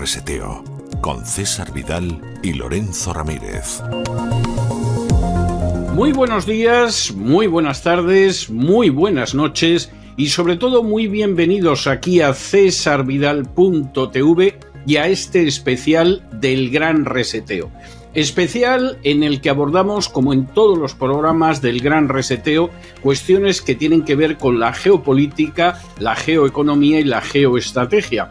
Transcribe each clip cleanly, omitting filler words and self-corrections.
Reseteo, con César Vidal y Lorenzo Ramírez. Muy buenos días, muy buenas tardes, muy buenas noches y sobre todo muy bienvenidos aquí a cesarvidal.tv y a este especial del Gran Reseteo. Especial en el que abordamos, como en todos los programas del Gran Reseteo, cuestiones que tienen que ver con la geopolítica, la geoeconomía y la geoestrategia.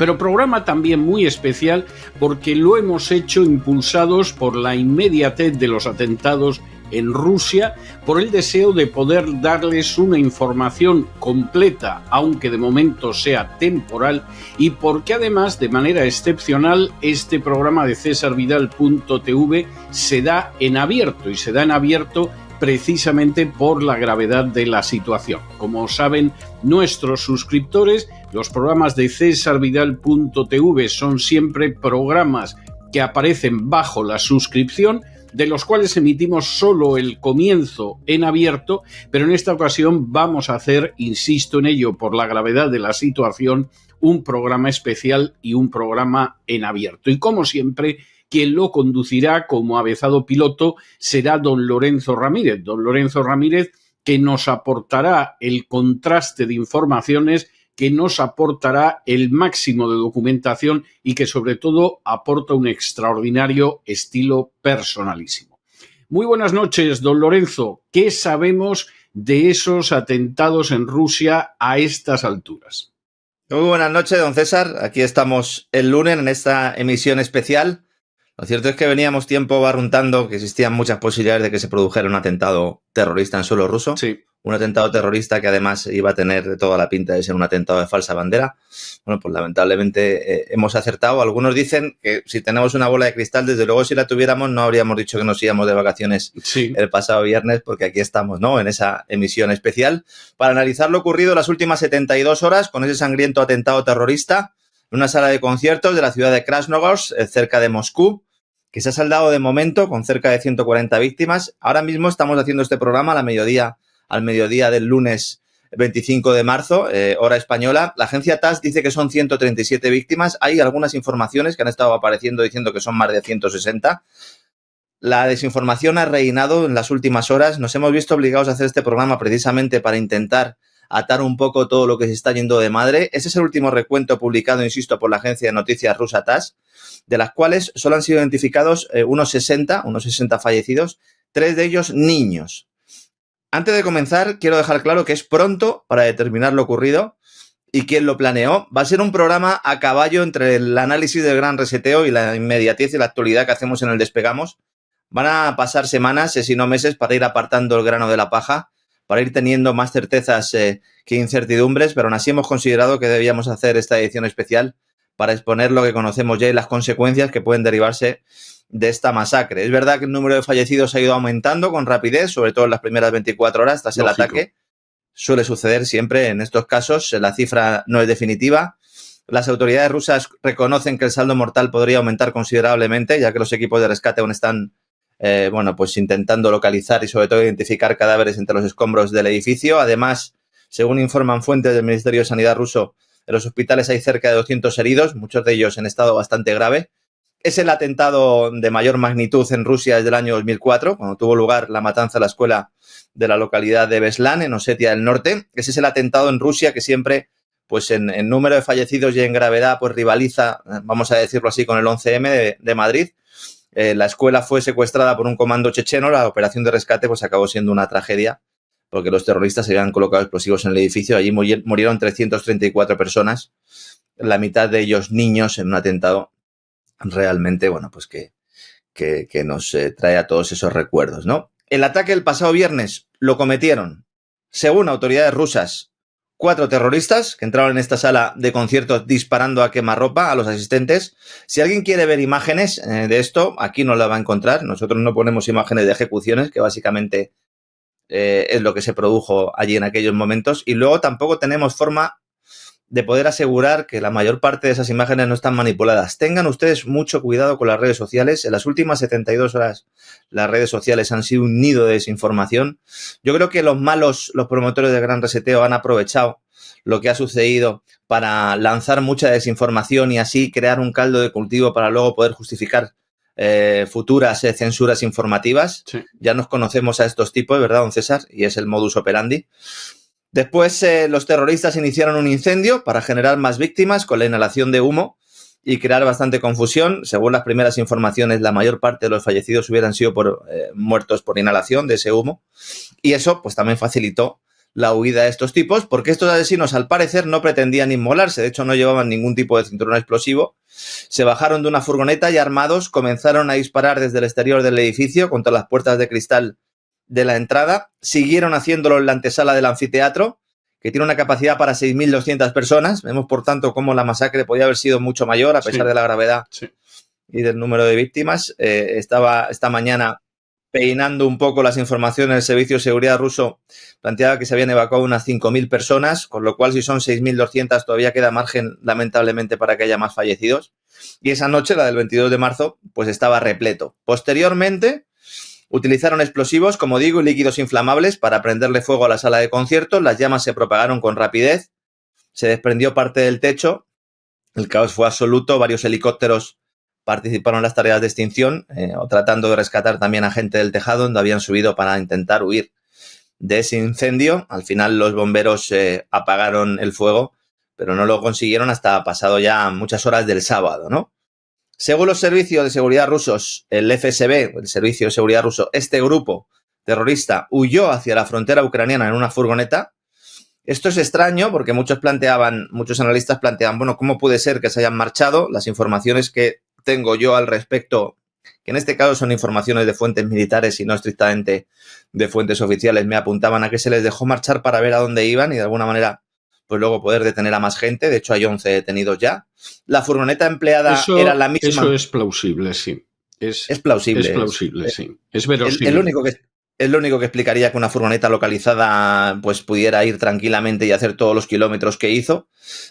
Pero programa también muy especial porque lo hemos hecho impulsados por la inmediatez de los atentados en Rusia, por el deseo de poder darles una información completa, aunque de momento sea temporal, y porque además, de manera excepcional, este programa de cesarvidal.tv se da en abierto, y se da en abierto precisamente por la gravedad de la situación. Como saben nuestros suscriptores, los programas de cesarvidal.tv son siempre programas que aparecen bajo la suscripción, de los cuales emitimos solo el comienzo en abierto, pero en esta ocasión vamos a hacer, insisto en ello por la gravedad de la situación, un programa especial y un programa en abierto. Y como siempre, quien lo conducirá como avezado piloto será don Lorenzo Ramírez. Don Lorenzo Ramírez, que nos aportará el contraste de informaciones, que nos aportará el máximo de documentación y que sobre todo aporta un extraordinario estilo personalísimo. Muy buenas noches, don Lorenzo. ¿Qué sabemos de esos atentados en Rusia a estas alturas? Muy buenas noches, don César. Aquí estamos el lunes en esta emisión especial. Lo cierto es que veníamos tiempo barruntando que existían muchas posibilidades de que se produjera un atentado terrorista en suelo ruso. Sí. Un atentado terrorista que además iba a tener toda la pinta de ser un atentado de falsa bandera. Bueno, pues lamentablemente hemos acertado. Algunos dicen que si tenemos una bola de cristal, desde luego si la tuviéramos no habríamos dicho que nos íbamos de vacaciones el pasado viernes, porque aquí estamos, ¿no?, en esa emisión especial para analizar lo ocurrido las últimas 72 horas con ese sangriento atentado terrorista en una sala de conciertos de la ciudad de Krasnogorsk, cerca de Moscú, que se ha saldado de momento con cerca de 140 víctimas. Ahora mismo estamos haciendo este programa al mediodía del lunes 25 de marzo, hora española. La agencia TASS dice que son 137 víctimas. Hay algunas informaciones que han estado apareciendo diciendo que son más de 160. La desinformación ha reinado en las últimas horas. Nos hemos visto obligados a hacer este programa precisamente para intentar atar un poco todo lo que se está yendo de madre. Ese es el último recuento publicado, insisto, por la agencia de noticias rusa TASS, de las cuales solo han sido identificados unos 60 fallecidos, 3 de ellos niños. Antes de comenzar, quiero dejar claro que es pronto para determinar lo ocurrido y quién lo planeó. Va a ser un programa a caballo entre el análisis del Gran Reseteo y la inmediatez y la actualidad que hacemos en el Despegamos. Van a pasar semanas, si no meses, para ir apartando el grano de la paja, para ir teniendo más certezas que incertidumbres, pero aún así hemos considerado que debíamos hacer esta edición especial para exponer lo que conocemos ya y las consecuencias que pueden derivarse de esta masacre. Es verdad que el número de fallecidos ha ido aumentando con rapidez, sobre todo en las primeras 24 horas tras el ataque. Suele suceder siempre en estos casos, la cifra no es definitiva. Las autoridades rusas reconocen que el saldo mortal podría aumentar considerablemente, ya que los equipos de rescate aún están pues intentando localizar y sobre todo identificar cadáveres entre los escombros del edificio. Además, según informan fuentes del Ministerio de Sanidad ruso, en los hospitales hay cerca de 200 heridos, muchos de ellos en estado bastante grave. Es el atentado de mayor magnitud en Rusia desde el año 2004, cuando tuvo lugar la matanza a la escuela de la localidad de Beslan, en Osetia del Norte. Ese es el atentado en Rusia que siempre, pues en número de fallecidos y en gravedad, pues rivaliza, vamos a decirlo así, con el 11M de Madrid. La escuela fue secuestrada por un comando checheno. La operación de rescate pues acabó siendo una tragedia porque los terroristas habían colocado explosivos en el edificio. Allí murieron 334 personas, la mitad de ellos niños, en un atentado realmente, bueno, pues que nos trae a todos esos recuerdos, ¿no? El ataque del pasado viernes lo cometieron, según autoridades rusas, 4 terroristas que entraron en esta sala de conciertos disparando a quemarropa a los asistentes. Si alguien quiere ver imágenes de esto, aquí no la va a encontrar. Nosotros no ponemos imágenes de ejecuciones, que básicamente es lo que se produjo allí en aquellos momentos. Y luego tampoco tenemos forma de poder asegurar que la mayor parte de esas imágenes no están manipuladas. Tengan ustedes mucho cuidado con las redes sociales. En las últimas 72 horas las redes sociales han sido un nido de desinformación. Yo creo que los promotores del Gran Reseteo han aprovechado lo que ha sucedido para lanzar mucha desinformación y así crear un caldo de cultivo para luego poder justificar futuras censuras informativas. Sí. Ya nos conocemos a estos tipos, ¿verdad, don César? Y es el modus operandi. Después los terroristas iniciaron un incendio para generar más víctimas con la inhalación de humo y crear bastante confusión. Según las primeras informaciones, la mayor parte de los fallecidos hubieran sido muertos por inhalación de ese humo. Y eso pues también facilitó la huida de estos tipos, porque estos asesinos al parecer no pretendían inmolarse, de hecho no llevaban ningún tipo de cinturón explosivo. Se bajaron de una furgoneta y armados comenzaron a disparar desde el exterior del edificio contra las puertas de cristal de la entrada. Siguieron haciéndolo en la antesala del anfiteatro, que tiene una capacidad para 6.200 personas. Vemos, por tanto, cómo la masacre podía haber sido mucho mayor a pesar de la gravedad y del número de víctimas. Estaba esta mañana peinando un poco las informaciones del Servicio de Seguridad ruso, planteaba que se habían evacuado unas 5.000 personas, con lo cual si son 6.200 todavía queda margen, lamentablemente, para que haya más fallecidos. Y esa noche, la del 22 de marzo, pues estaba repleto. Posteriormente, utilizaron explosivos, como digo, y líquidos inflamables para prenderle fuego a la sala de conciertos. Las llamas se propagaron con rapidez, se desprendió parte del techo, el caos fue absoluto, varios helicópteros participaron en las tareas de extinción, o tratando de rescatar también a gente del tejado donde habían subido para intentar huir de ese incendio. Al final los bomberos apagaron el fuego, pero no lo consiguieron hasta pasado ya muchas horas del sábado, ¿no? Según los servicios de seguridad rusos, el FSB, el Servicio de Seguridad ruso, este grupo terrorista huyó hacia la frontera ucraniana en una furgoneta. Esto es extraño porque muchos analistas planteaban, bueno, ¿cómo puede ser que se hayan marchado? Las informaciones que tengo yo al respecto, que en este caso son informaciones de fuentes militares y no estrictamente de fuentes oficiales, me apuntaban a que se les dejó marchar para ver a dónde iban y de alguna manera pues luego poder detener a más gente. De hecho, hay 11 detenidos ya. La furgoneta empleada era la misma. Eso es plausible, sí. Es plausible. Es plausible, sí. Es verosímil. Es lo único que explicaría que una furgoneta localizada pues pudiera ir tranquilamente y hacer todos los kilómetros que hizo.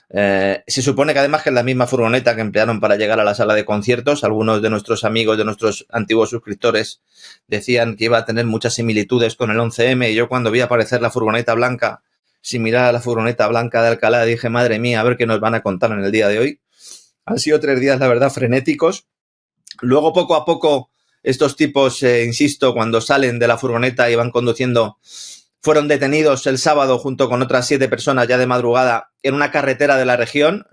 Se supone que además que es la misma furgoneta que emplearon para llegar a la sala de conciertos. Algunos de nuestros amigos, de nuestros antiguos suscriptores, decían que iba a tener muchas similitudes con el 11M. Y yo cuando vi aparecer la furgoneta blanca, similar a la furgoneta blanca de Alcalá, dije, madre mía, a ver qué nos van a contar en el día de hoy. Han sido 3 días, la verdad, frenéticos. Luego, poco a poco, estos tipos, insisto, cuando salen de la furgoneta y van conduciendo, fueron detenidos el sábado junto con otras 7 personas ya de madrugada en una carretera de la región,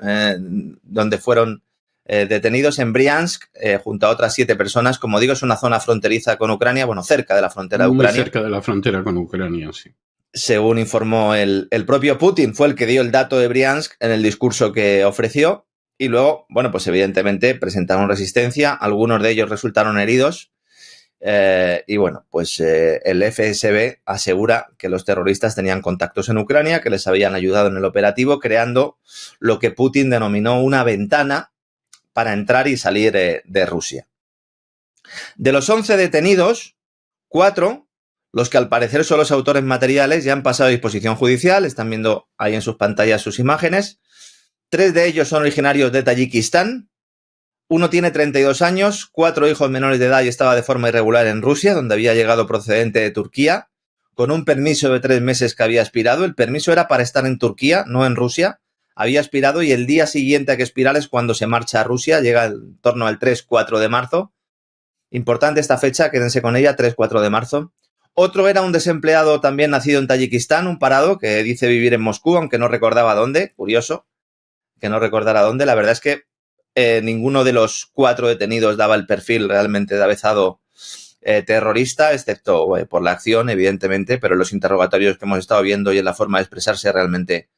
donde fueron detenidos en Briansk, junto a otras 7 personas. Como digo, es una zona fronteriza con Ucrania, bueno, cerca de la frontera de Ucrania. Muy cerca de la frontera con Ucrania, sí. Según informó el propio Putin, fue el que dio el dato de Briansk en el discurso que ofreció. Y luego, bueno, pues evidentemente presentaron resistencia, algunos de ellos resultaron heridos y bueno, pues el FSB asegura que los terroristas tenían contactos en Ucrania, que les habían ayudado en el operativo, creando lo que Putin denominó una ventana para entrar y salir de Rusia. De los 11 detenidos, 4, los que al parecer son los autores materiales, ya han pasado a disposición judicial, están viendo ahí en sus pantallas sus imágenes. 3 de ellos son originarios de Tayikistán, uno tiene 32 años, 4 hijos menores de edad y estaba de forma irregular en Rusia, donde había llegado procedente de Turquía, con un permiso de 3 meses que había expirado. El permiso era para estar en Turquía, no en Rusia. Había expirado y el día siguiente a que expirara es cuando se marcha a Rusia, llega en torno al 3-4 de marzo. Importante esta fecha, quédense con ella, 3-4 de marzo. Otro era un desempleado también nacido en Tayikistán, un parado que dice vivir en Moscú, aunque no recordaba dónde, curioso que no recordara dónde. La verdad es que ninguno de los 4 detenidos daba el perfil realmente de avezado terrorista, excepto por la acción, evidentemente, pero en los interrogatorios que hemos estado viendo y en la forma de expresarse realmente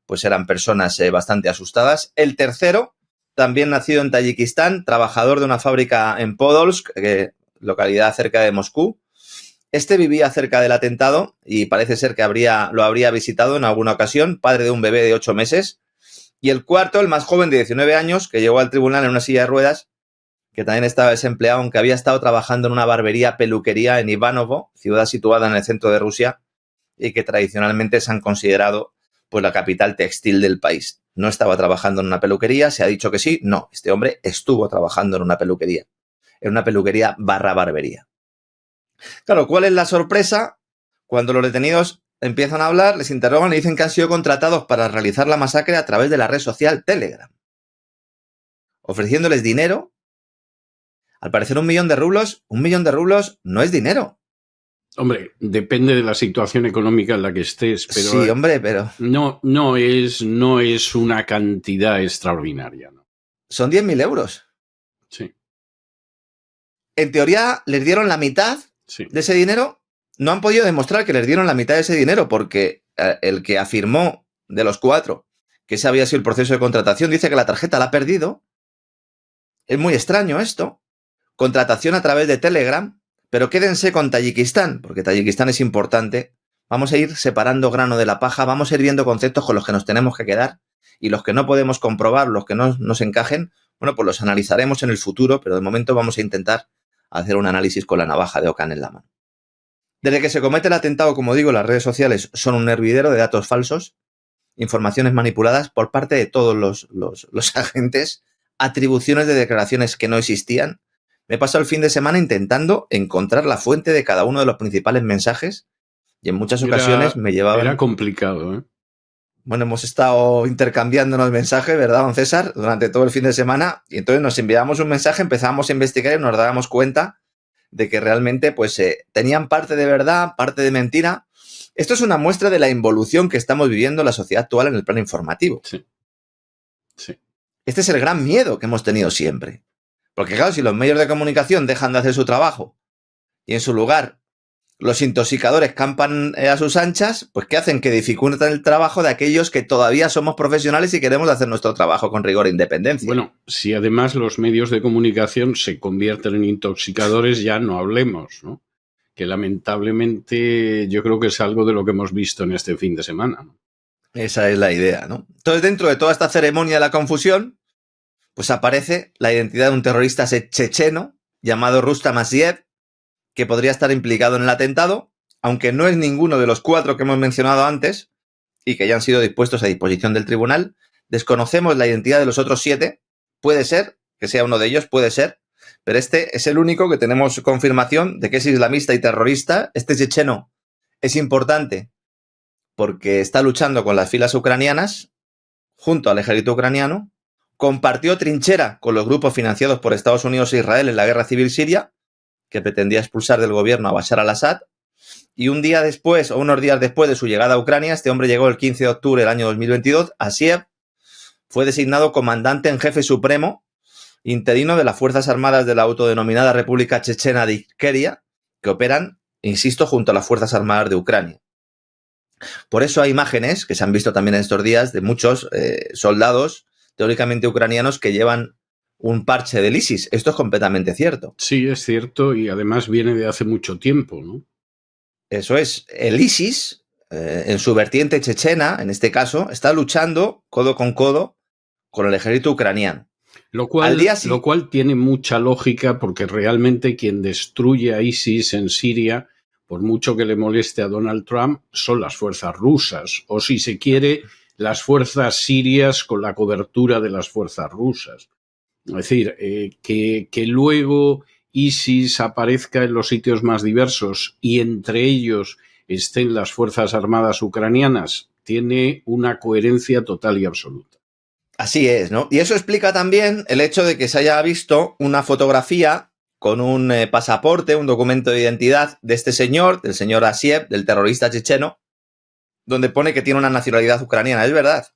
pues eran personas bastante asustadas. El tercero, también nacido en Tayikistán, trabajador de una fábrica en Podolsk, localidad cerca de Moscú. Este vivía cerca del atentado y parece ser que lo habría visitado en alguna ocasión, padre de un bebé de 8 meses. Y el cuarto, el más joven de 19 años, que llegó al tribunal en una silla de ruedas, que también estaba desempleado, aunque había estado trabajando en una peluquería en Ivanovo, ciudad situada en el centro de Rusia, y que tradicionalmente se han considerado pues la capital textil del país. No estaba trabajando en una peluquería, se ha dicho que sí. No, este hombre estuvo trabajando en una peluquería / barbería. Claro, ¿cuál es la sorpresa? Cuando los detenidos empiezan a hablar, les interrogan y dicen que han sido contratados para realizar la masacre a través de la red social Telegram, ofreciéndoles dinero. Al parecer 1 millón de rublos no es dinero. Hombre, depende de la situación económica en la que estés, pero Sí, hombre, pero no es una cantidad extraordinaria, ¿no? son 10.000 euros. Sí, En teoría les dieron la mitad sí. de ese dinero. No han podido demostrar que les dieron la mitad de ese dinero porque el que afirmó de los 4 que ese había sido el proceso de contratación dice que la tarjeta la ha perdido. Es muy extraño esto. Contratación a través de Telegram, pero quédense con Tayikistán, porque Tayikistán es importante. Vamos a ir separando grano de la paja, vamos a ir viendo conceptos con los que nos tenemos que quedar y los que no podemos comprobar, los que no nos encajen, bueno, pues los analizaremos en el futuro, pero de momento vamos a intentar hacer un análisis con la navaja de Ockham en la mano. Desde que se comete el atentado, como digo, las redes sociales son un hervidero de datos falsos, informaciones manipuladas por parte de todos los agentes, atribuciones de declaraciones que no existían. Me he pasado el fin de semana intentando encontrar la fuente de cada uno de los principales mensajes y en muchas ocasiones me llevaban... Era complicado, ¿eh? Bueno, hemos estado intercambiándonos mensajes, ¿verdad, don César? Durante todo el fin de semana y entonces nos enviábamos un mensaje, empezábamos a investigar y nos dábamos cuenta de que realmente pues tenían parte de verdad, parte de mentira. Esto es una muestra de la involución que estamos viviendo en la sociedad actual en el plano informativo. Sí. Sí. Este es el gran miedo que hemos tenido siempre. Porque claro, si los medios de comunicación dejan de hacer su trabajo y en su lugar los intoxicadores campan a sus anchas, pues ¿qué hacen? Que dificultan el trabajo de aquellos que todavía somos profesionales y queremos hacer nuestro trabajo con rigor e independencia. Bueno, si además los medios de comunicación se convierten en intoxicadores, ya no hablemos, ¿no? Que lamentablemente yo creo que es algo de lo que hemos visto en este fin de semana, ¿no? Esa es la idea, ¿no? Entonces, dentro de toda esta ceremonia de la confusión, pues aparece la identidad de un terrorista checheno llamado Rustam Asiev, que podría estar implicado en el atentado, aunque no es ninguno de los 4 que hemos mencionado antes y que ya han sido dispuestos a disposición del tribunal. Desconocemos la identidad de los otros 7. Puede ser que sea uno de ellos, puede ser, pero este es el único que tenemos confirmación de que es islamista y terrorista. Este checheno es importante porque está luchando con las filas ucranianas junto al ejército ucraniano, compartió trinchera con los grupos financiados por Estados Unidos e Israel en la guerra civil siria, que pretendía expulsar del gobierno a Bashar al-Assad, y un día después, o unos días después de su llegada a Ucrania, este hombre llegó el 15 de octubre del año 2022, Asiev fue designado comandante en jefe supremo interino de las Fuerzas Armadas de la autodenominada República Chechena de Ichkeria, que operan, insisto, junto a las Fuerzas Armadas de Ucrania. Por eso hay imágenes que se han visto también en estos días de muchos soldados teóricamente ucranianos que llevan un parche del ISIS. Esto es completamente cierto. Sí, es cierto, y además viene de hace mucho tiempo, ¿no? Eso es. El ISIS, en su vertiente chechena, en este caso, está luchando codo con el ejército ucraniano. Lo cual tiene mucha lógica porque realmente quien destruye a ISIS en Siria, por mucho que le moleste a Donald Trump, son las fuerzas rusas, o si se quiere, las fuerzas sirias con la cobertura de las fuerzas rusas. Es decir, que luego ISIS aparezca en los sitios más diversos y entre ellos estén las Fuerzas Armadas ucranianas, tiene una coherencia total y absoluta. Así es, ¿no? Y eso explica también el hecho de que se haya visto una fotografía con un pasaporte, un documento de identidad de este señor, del señor Asiev, del terrorista checheno, donde pone que tiene una nacionalidad ucraniana. Es verdad.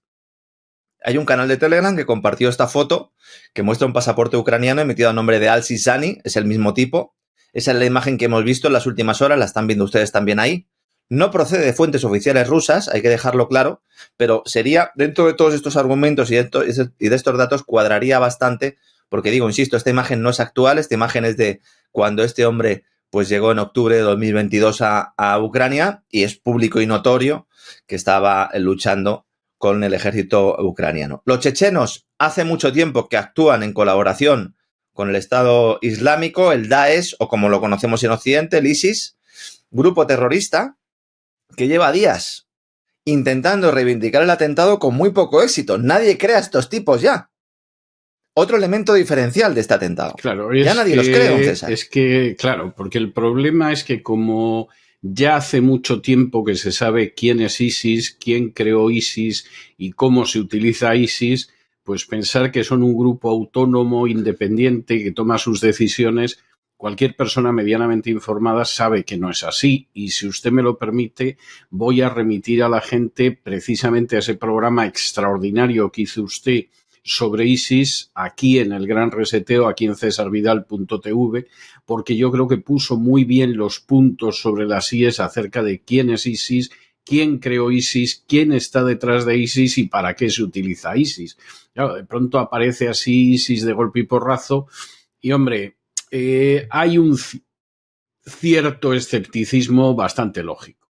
Hay un canal de Telegram que compartió esta foto que muestra un pasaporte ucraniano emitido a nombre de Al-Sisani, es el mismo tipo. Esa es la imagen que hemos visto en las últimas horas, la están viendo ustedes también ahí. No procede de fuentes oficiales rusas, hay que dejarlo claro, pero sería, dentro de todos estos argumentos y de estos datos, cuadraría bastante, porque digo, insisto, esta imagen no es actual, esta imagen es de cuando este hombre pues llegó en octubre de 2022 a Ucrania y es público y notorio que estaba luchando con el ejército ucraniano. Los chechenos hace mucho tiempo que actúan en colaboración con el Estado Islámico, el Daesh, o como lo conocemos en Occidente, el ISIS, grupo terrorista que lleva días intentando reivindicar el atentado con muy poco éxito. Nadie cree a estos tipos ya. Otro elemento diferencial de este atentado. Claro, ya nadie los cree, don César. Es que, claro, porque el problema es que como Ya hace mucho tiempo que se sabe quién es ISIS, quién creó ISIS y cómo se utiliza ISIS. Pues pensar que son un grupo autónomo, independiente, que toma sus decisiones, cualquier persona medianamente informada sabe que no es así. Y si usted me lo permite, voy a remitir a la gente precisamente a ese programa extraordinario que hizo usted sobre ISIS aquí en el Gran Reseteo, aquí en cesarvidal.tv, porque yo creo que puso muy bien los puntos sobre las IES acerca de quién es ISIS, quién creó ISIS, quién está detrás de ISIS y para qué se utiliza ISIS. Claro, de pronto aparece así ISIS de golpe y porrazo y, hombre, hay un cierto escepticismo bastante lógico.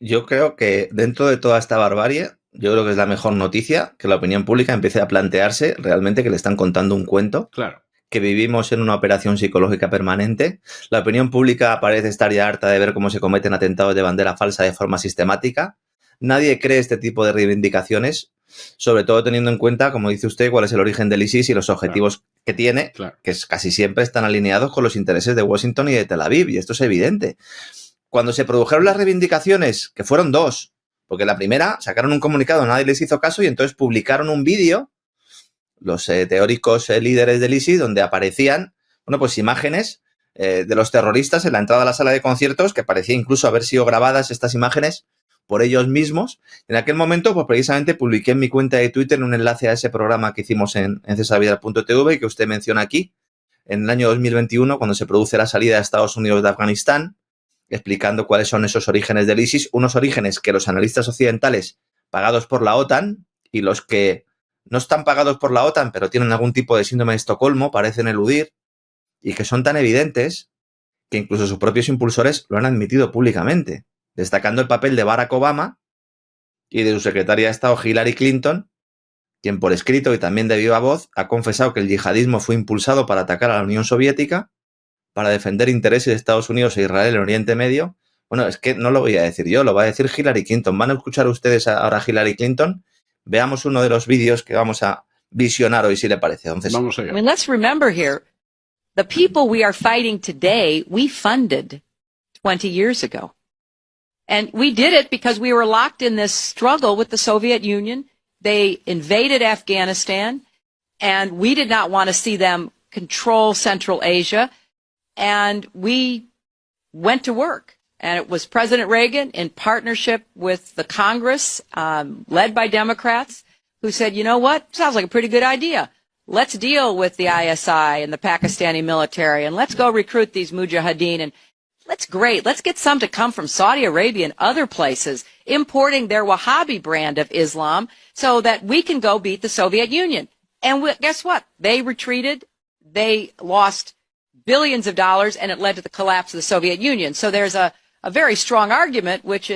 Yo creo que dentro de toda esta barbarie, yo creo que es la mejor noticia que la opinión pública empiece a plantearse realmente que le están contando un cuento. Claro. Que vivimos en una operación psicológica permanente. La opinión pública parece estar ya harta de ver cómo se cometen atentados de bandera falsa de forma sistemática. Nadie cree este tipo de reivindicaciones, sobre todo teniendo en cuenta, como dice usted, cuál es el origen del ISIS y los objetivos que tiene, que casi siempre están alineados con los intereses de Washington y de Tel Aviv, y esto es evidente. Cuando se produjeron las reivindicaciones, que fueron dos, porque la primera sacaron un comunicado, nadie les hizo caso y entonces publicaron un vídeo, los teóricos líderes del ISIS, donde aparecían, bueno, pues imágenes de los terroristas en la entrada a la sala de conciertos, que parecía incluso haber sido grabadas estas imágenes por ellos mismos. En aquel momento, pues precisamente publiqué en mi cuenta de Twitter un enlace a ese programa que hicimos en cesarvidal.tv, que usted menciona aquí, en el año 2021, cuando se produce la salida de Estados Unidos de Afganistán, explicando cuáles son esos orígenes del ISIS, unos orígenes que los analistas occidentales, pagados por la OTAN, y los que no están pagados por la OTAN, pero tienen algún tipo de síndrome de Estocolmo, parecen eludir, y que son tan evidentes que incluso sus propios impulsores lo han admitido públicamente, destacando el papel de Barack Obama y de su secretaria de Estado Hillary Clinton, quien por escrito y también de viva voz ha confesado que el yihadismo fue impulsado para atacar a la Unión Soviética, para defender intereses de Estados Unidos e Israel en Oriente Medio. Bueno, es que no lo voy a decir yo, lo va a decir Hillary Clinton. ¿Van a escuchar ustedes ahora a Hillary Clinton? Veamos uno de los vídeos que vamos a visionar hoy, si le parece. Entonces, vamos allá. I mean, let's remember here, the people we are fighting today, we funded 20 years ago. And we did it because we were locked in this struggle with the Soviet Union. They invaded Afghanistan, and we did not want to see them control Central Asia. And we went to work. And it was President Reagan in partnership with the Congress, led by Democrats, who said, you know what, sounds like a pretty good idea. Let's deal with the ISI and the Pakistani military, and let's go recruit these mujahideen. And let's get some to come from Saudi Arabia and other places, importing their Wahhabi brand of Islam so that we can go beat the Soviet Union. And guess what? They retreated. They lost billions of dollars, and it led to the collapse of the Soviet Union. So there's a very strong argument, which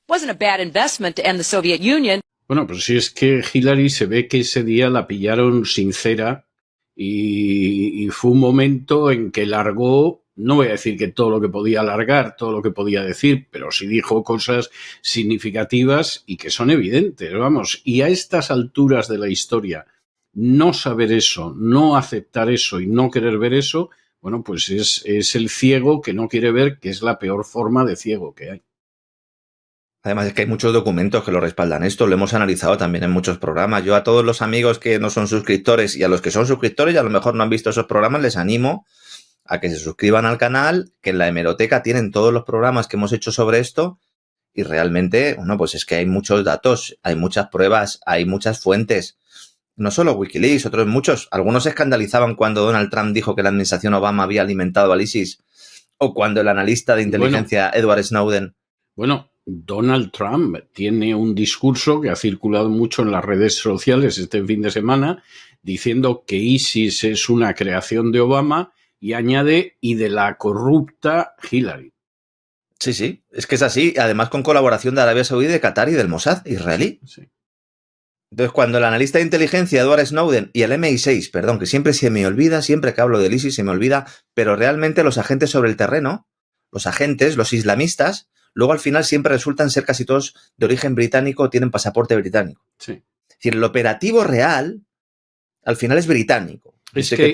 wasn't a bad investment to end the Soviet Union. Bueno, pues si es que Hillary se ve que ese día la pillaron sincera y fue un momento en que largó, no voy a decir que todo lo que podía largar, todo lo que podía decir, pero sí dijo cosas significativas y que son evidentes, vamos. Y a estas alturas de la historia, no saber eso, no aceptar eso y no querer ver eso, bueno, pues es el ciego que no quiere ver, que es la peor forma de ciego que hay. Además es que hay muchos documentos que lo respaldan esto, lo hemos analizado también en muchos programas. Yo a todos los amigos que no son suscriptores y a los que son suscriptores y a lo mejor no han visto esos programas, les animo a que se suscriban al canal, que en la hemeroteca tienen todos los programas que hemos hecho sobre esto y realmente, bueno, pues es que hay muchos datos, hay muchas pruebas, hay muchas fuentes. No solo Wikileaks, otros muchos. Algunos se escandalizaban cuando Donald Trump dijo que la administración Obama había alimentado al ISIS o cuando el analista de inteligencia Edward Snowden. Bueno, Donald Trump tiene un discurso que ha circulado mucho en las redes sociales este fin de semana diciendo que ISIS es una creación de Obama y añade y de la corrupta Hillary. Sí, sí, es que es así. Además con colaboración de Arabia Saudí, de Qatar y del Mossad israelí. Sí. Entonces, cuando el analista de inteligencia Edward Snowden y el MI6, perdón, que siempre se me olvida, siempre que hablo del ISIS se me olvida, pero realmente los agentes sobre el terreno, los agentes, los islamistas, luego al final siempre resultan ser casi todos de origen británico o tienen pasaporte británico. Sí. Es decir, el operativo real al final es británico. Es que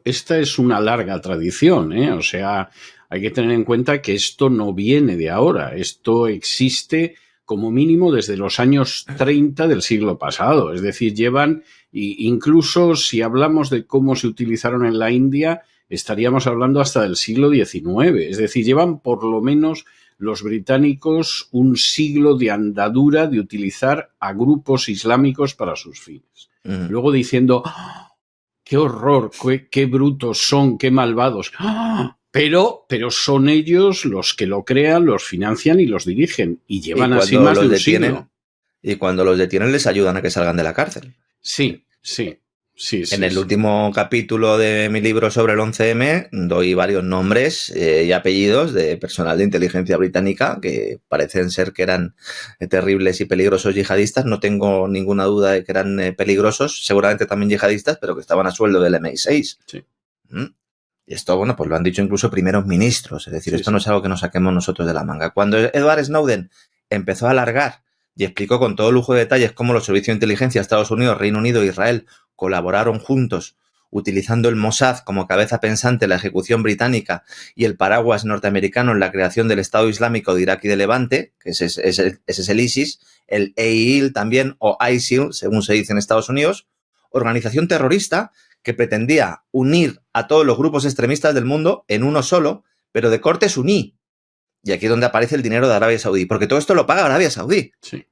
esta es una larga tradición, ¿eh? O sea, hay que tener en cuenta que esto no viene de ahora, esto existe como mínimo desde los años 30 del siglo pasado, es decir, llevan, incluso si hablamos de cómo se utilizaron en la India, estaríamos hablando hasta del siglo XIX, es decir, llevan por lo menos los británicos un siglo de andadura de utilizar a grupos islámicos para sus fines. Luego diciendo, ¡oh, qué horror, qué brutos son, qué malvados! ¡Oh! Pero son ellos los que lo crean, los financian y los dirigen. Y llevan así más de un siglo. Y cuando los detienen les ayudan a que salgan de la cárcel. Sí. En el último capítulo de mi libro sobre el 11M doy varios nombres y apellidos de personal de inteligencia británica que parecen ser que eran terribles y peligrosos yihadistas. No tengo ninguna duda de que eran peligrosos, seguramente también yihadistas, pero que estaban a sueldo del MI6. Sí. Y esto, bueno, pues lo han dicho incluso primeros ministros. Es decir, esto no es algo que nos saquemos nosotros de la manga. Cuando Edward Snowden empezó a alargar y explicó con todo lujo de detalles cómo los servicios de inteligencia de Estados Unidos, Reino Unido e Israel colaboraron juntos utilizando el Mossad como cabeza pensante en la ejecución británica y el paraguas norteamericano en la creación del Estado Islámico de Irak y de Levante, que ese es el ISIS, el EIL también, o ISIL, según se dice en Estados Unidos, organización terrorista que pretendía unir a todos los grupos extremistas del mundo en uno solo, pero de corte suní. Y aquí es donde aparece el dinero de Arabia Saudí, porque todo esto lo paga Arabia Saudí. Sí.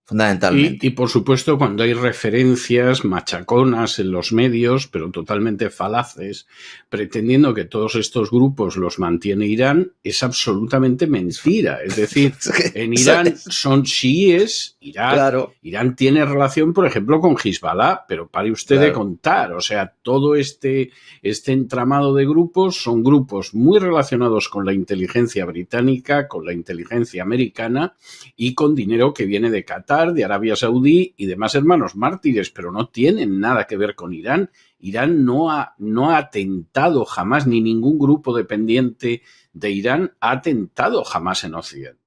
Fundamentalmente. Y por supuesto, cuando hay referencias machaconas en los medios, pero totalmente falaces, pretendiendo que todos estos grupos los mantiene Irán, es absolutamente mentira. Es decir, en Irán son chiíes, Irán tiene relación, por ejemplo, con Hezbollah, pero pare usted de contar. O sea, todo este entramado de grupos son grupos muy relacionados con la inteligencia británica, con la inteligencia americana y con dinero que viene de Qatar, de Arabia Saudí y demás hermanos mártires, pero no tienen nada que ver con Irán. Irán no ha atentado jamás, ni ningún grupo dependiente de Irán ha atentado jamás en Occidente.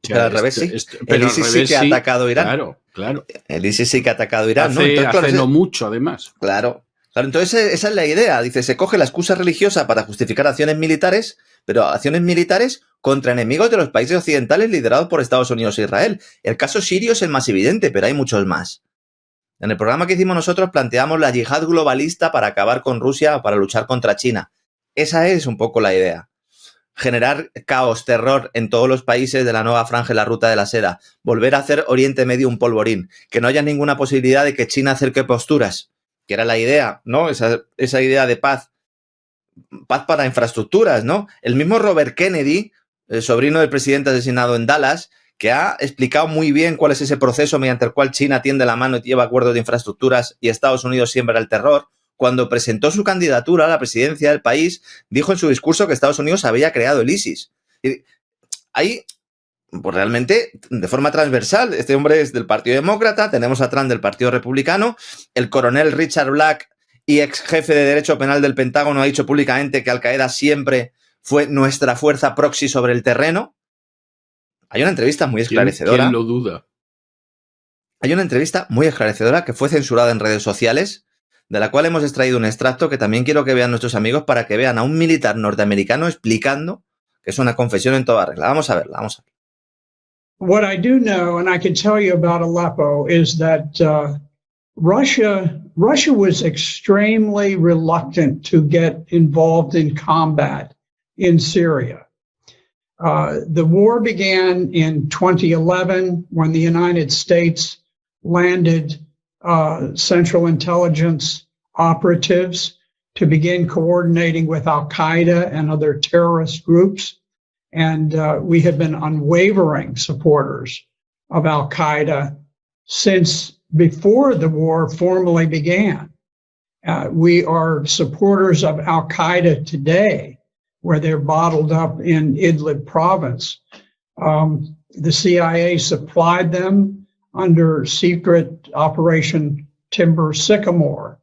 O sea, pero al revés sí. El ISIS sí que ha atacado Irán. Claro. El ISIS sí que ha atacado Irán. Hace no mucho, además. Claro, entonces esa es la idea. Dice, se coge la excusa religiosa para justificar acciones militares, pero acciones militares contra enemigos de los países occidentales liderados por Estados Unidos e Israel. El caso sirio es el más evidente, pero hay muchos más. En el programa que hicimos nosotros planteamos la yihad globalista para acabar con Rusia o para luchar contra China. Esa es un poco la idea. Generar caos, terror en todos los países de la nueva franja y la ruta de la seda. Volver a hacer Oriente Medio un polvorín. Que no haya ninguna posibilidad de que China acerque posturas. Que era la idea, ¿no? Esa idea de paz para infraestructuras, ¿no? El mismo Robert Kennedy, el sobrino del presidente asesinado en Dallas, que ha explicado muy bien cuál es ese proceso mediante el cual China tiende la mano y lleva acuerdos de infraestructuras y Estados Unidos siembra el terror. Cuando presentó su candidatura a la presidencia del país, dijo en su discurso que Estados Unidos había creado el ISIS. Y ahí, pues realmente, de forma transversal, este hombre es del Partido Demócrata, tenemos a Trump del Partido Republicano, el coronel Richard Black y ex jefe de Derecho Penal del Pentágono ha dicho públicamente que Al-Qaeda siempre fue nuestra fuerza proxy sobre el terreno. Hay una entrevista muy esclarecedora. ¿Quién lo duda? Hay una entrevista muy esclarecedora que fue censurada en redes sociales, de la cual hemos extraído un extracto que también quiero que vean nuestros amigos para que vean a un militar norteamericano explicando que es una confesión en toda regla. Vamos a verla, vamos a ver. What I do know, and I can tell you about Aleppo, is that Russia was extremely reluctant to get involved in combat in Syria. The war began in 2011 when the United States landed Central Intelligence operatives to begin coordinating with Al-Qaeda and other terrorist groups. And we have been unwavering supporters of Al-Qaeda since before the war formally began. We are supporters of Al-Qaeda today, where they're bottled up in Idlib province. The CIA supplied them under secret Operation Timber Sycamore.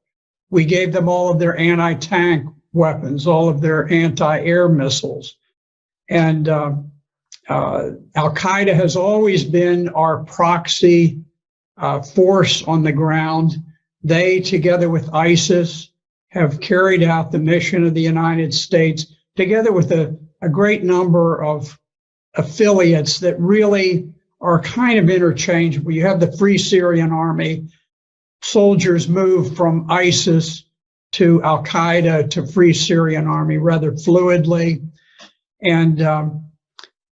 We gave them all of their anti-tank weapons, all of their anti-air missiles. And Al-Qaeda has always been our proxy force on the ground. They, together with ISIS, have carried out the mission of the United States together with a great number of affiliates that really are kind of interchangeable. You have the Free Syrian Army. Soldiers move from ISIS to Al-Qaeda to Free Syrian Army rather fluidly. And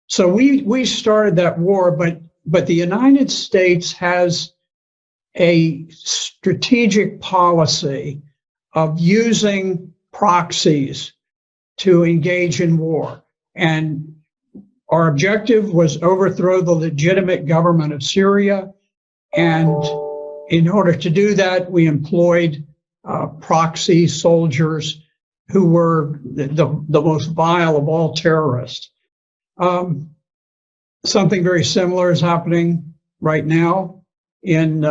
so we started that war, but the United States has a strategic policy of using proxies to engage in war. And our objective was overthrow the legitimate government of Syria. And in order to do that, we employed proxy soldiers who were the most vile of all terrorists. Something very similar is happening right now in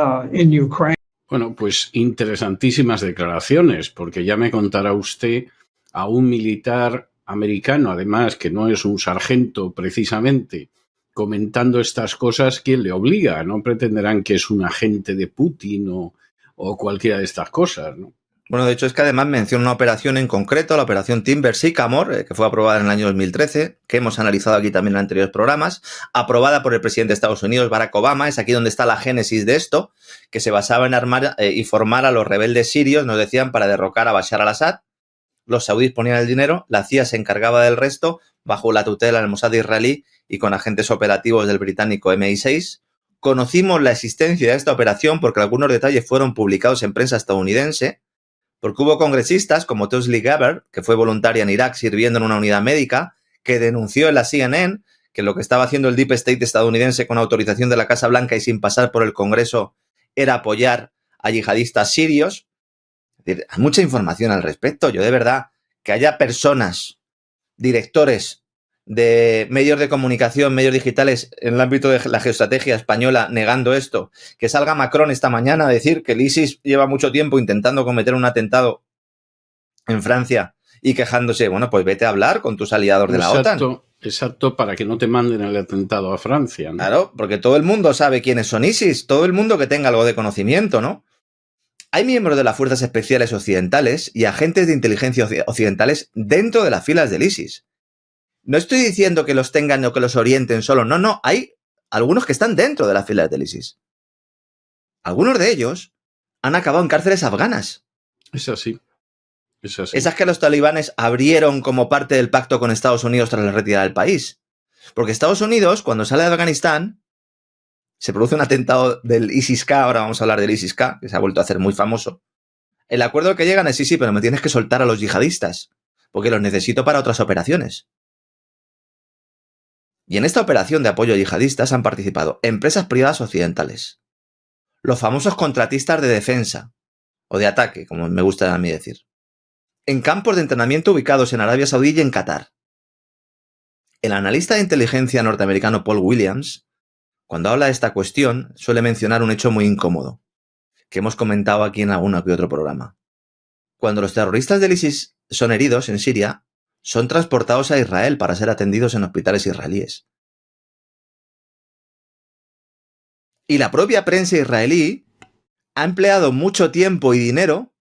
Ukraine. Bueno, pues interesantísimas declaraciones, porque ya me contará usted a un militar americano, además, que no es un sargento precisamente, comentando estas cosas, ¿quién le obliga? No pretenderán que es un agente de Putin o cualquiera de estas cosas, ¿no? Bueno, de hecho es que además menciona una operación en concreto, la operación Timber Sycamore, que fue aprobada en el año 2013, que hemos analizado aquí también en anteriores programas, aprobada por el presidente de Estados Unidos, Barack Obama. Es aquí donde está la génesis de esto, que se basaba en armar y formar a los rebeldes sirios, nos decían, para derrocar a Bashar al-Assad. Los saudíes ponían el dinero, la CIA se encargaba del resto, bajo la tutela del Mossad israelí y con agentes operativos del británico MI6. Conocimos la existencia de esta operación porque algunos detalles fueron publicados en prensa estadounidense, porque hubo congresistas como Tulsi Gabbard, que fue voluntaria en Irak sirviendo en una unidad médica, que denunció en la CNN que lo que estaba haciendo el Deep State estadounidense con autorización de la Casa Blanca y sin pasar por el Congreso era apoyar a yihadistas sirios. Es decir, hay mucha información al respecto. Yo de verdad, que haya personas, directores de medios de comunicación, medios digitales en el ámbito de la geoestrategia española negando esto, que salga Macron esta mañana a decir que el ISIS lleva mucho tiempo intentando cometer un atentado en Francia y quejándose, bueno, pues vete a hablar con tus aliados de la OTAN. Exacto, para que no te manden el atentado a Francia, ¿no? Claro, porque todo el mundo sabe quiénes son ISIS, todo el mundo que tenga algo de conocimiento, ¿no? Hay miembros de las fuerzas especiales occidentales y agentes de inteligencia occidentales dentro de las filas del ISIS. No estoy diciendo que los tengan o que los orienten solo. No. Hay algunos que están dentro de las filas del ISIS. Algunos de ellos han acabado en cárceles afganas. Es así. Es así. Esas que los talibanes abrieron como parte del pacto con Estados Unidos tras la retirada del país. Porque Estados Unidos, cuando sale de Afganistán, se produce un atentado del ISIS-K. Ahora vamos a hablar del ISIS-K, que se ha vuelto a hacer muy famoso. El acuerdo que llegan es sí, pero me tienes que soltar a los yihadistas, porque los necesito para otras operaciones. Y en esta operación de apoyo a yihadistas han participado empresas privadas occidentales, los famosos contratistas de defensa, o de ataque, como me gusta a mí decir, en campos de entrenamiento ubicados en Arabia Saudí y en Qatar. El analista de inteligencia norteamericano Paul Williams, cuando habla de esta cuestión, suele mencionar un hecho muy incómodo, que hemos comentado aquí en alguno que otro programa. Cuando los terroristas del ISIS son heridos en Siria, son transportados a Israel para ser atendidos en hospitales israelíes. Y la propia prensa israelí ha empleado mucho tiempo y dinero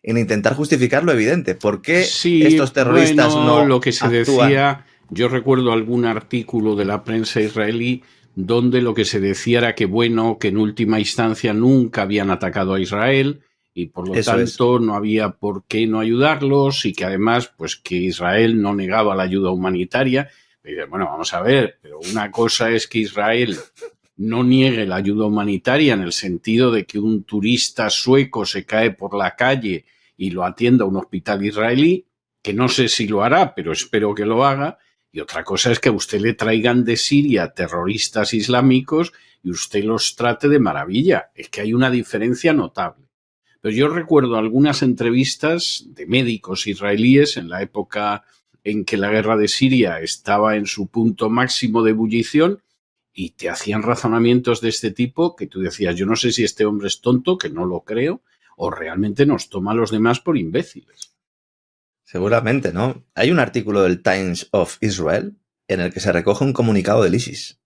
en intentar justificar lo evidente. ¿Por qué estos terroristas no lo que se actúan? Decía, yo recuerdo algún artículo de la prensa israelí donde lo que se decía era que, bueno, que en última instancia nunca habían atacado a Israel y por lo tanto no había por qué no ayudarlos y que además, pues que Israel no negaba la ayuda humanitaria. Y bueno, vamos a ver, pero una cosa es que Israel no niegue la ayuda humanitaria en el sentido de que un turista sueco se cae por la calle y lo atienda a un hospital israelí, que no sé si lo hará, pero espero que lo haga. Y otra cosa es que a usted le traigan de Siria terroristas islámicos y usted los trate de maravilla. Es que hay una diferencia notable. Pero yo recuerdo algunas entrevistas de médicos israelíes en la época en que la guerra de Siria estaba en su punto máximo de ebullición y te hacían razonamientos de este tipo que tú decías, yo no sé si este hombre es tonto, que no lo creo, o realmente nos toma a los demás por imbéciles. Seguramente, ¿no? Hay un artículo del Times of Israel en el que se recoge un comunicado del ISIS.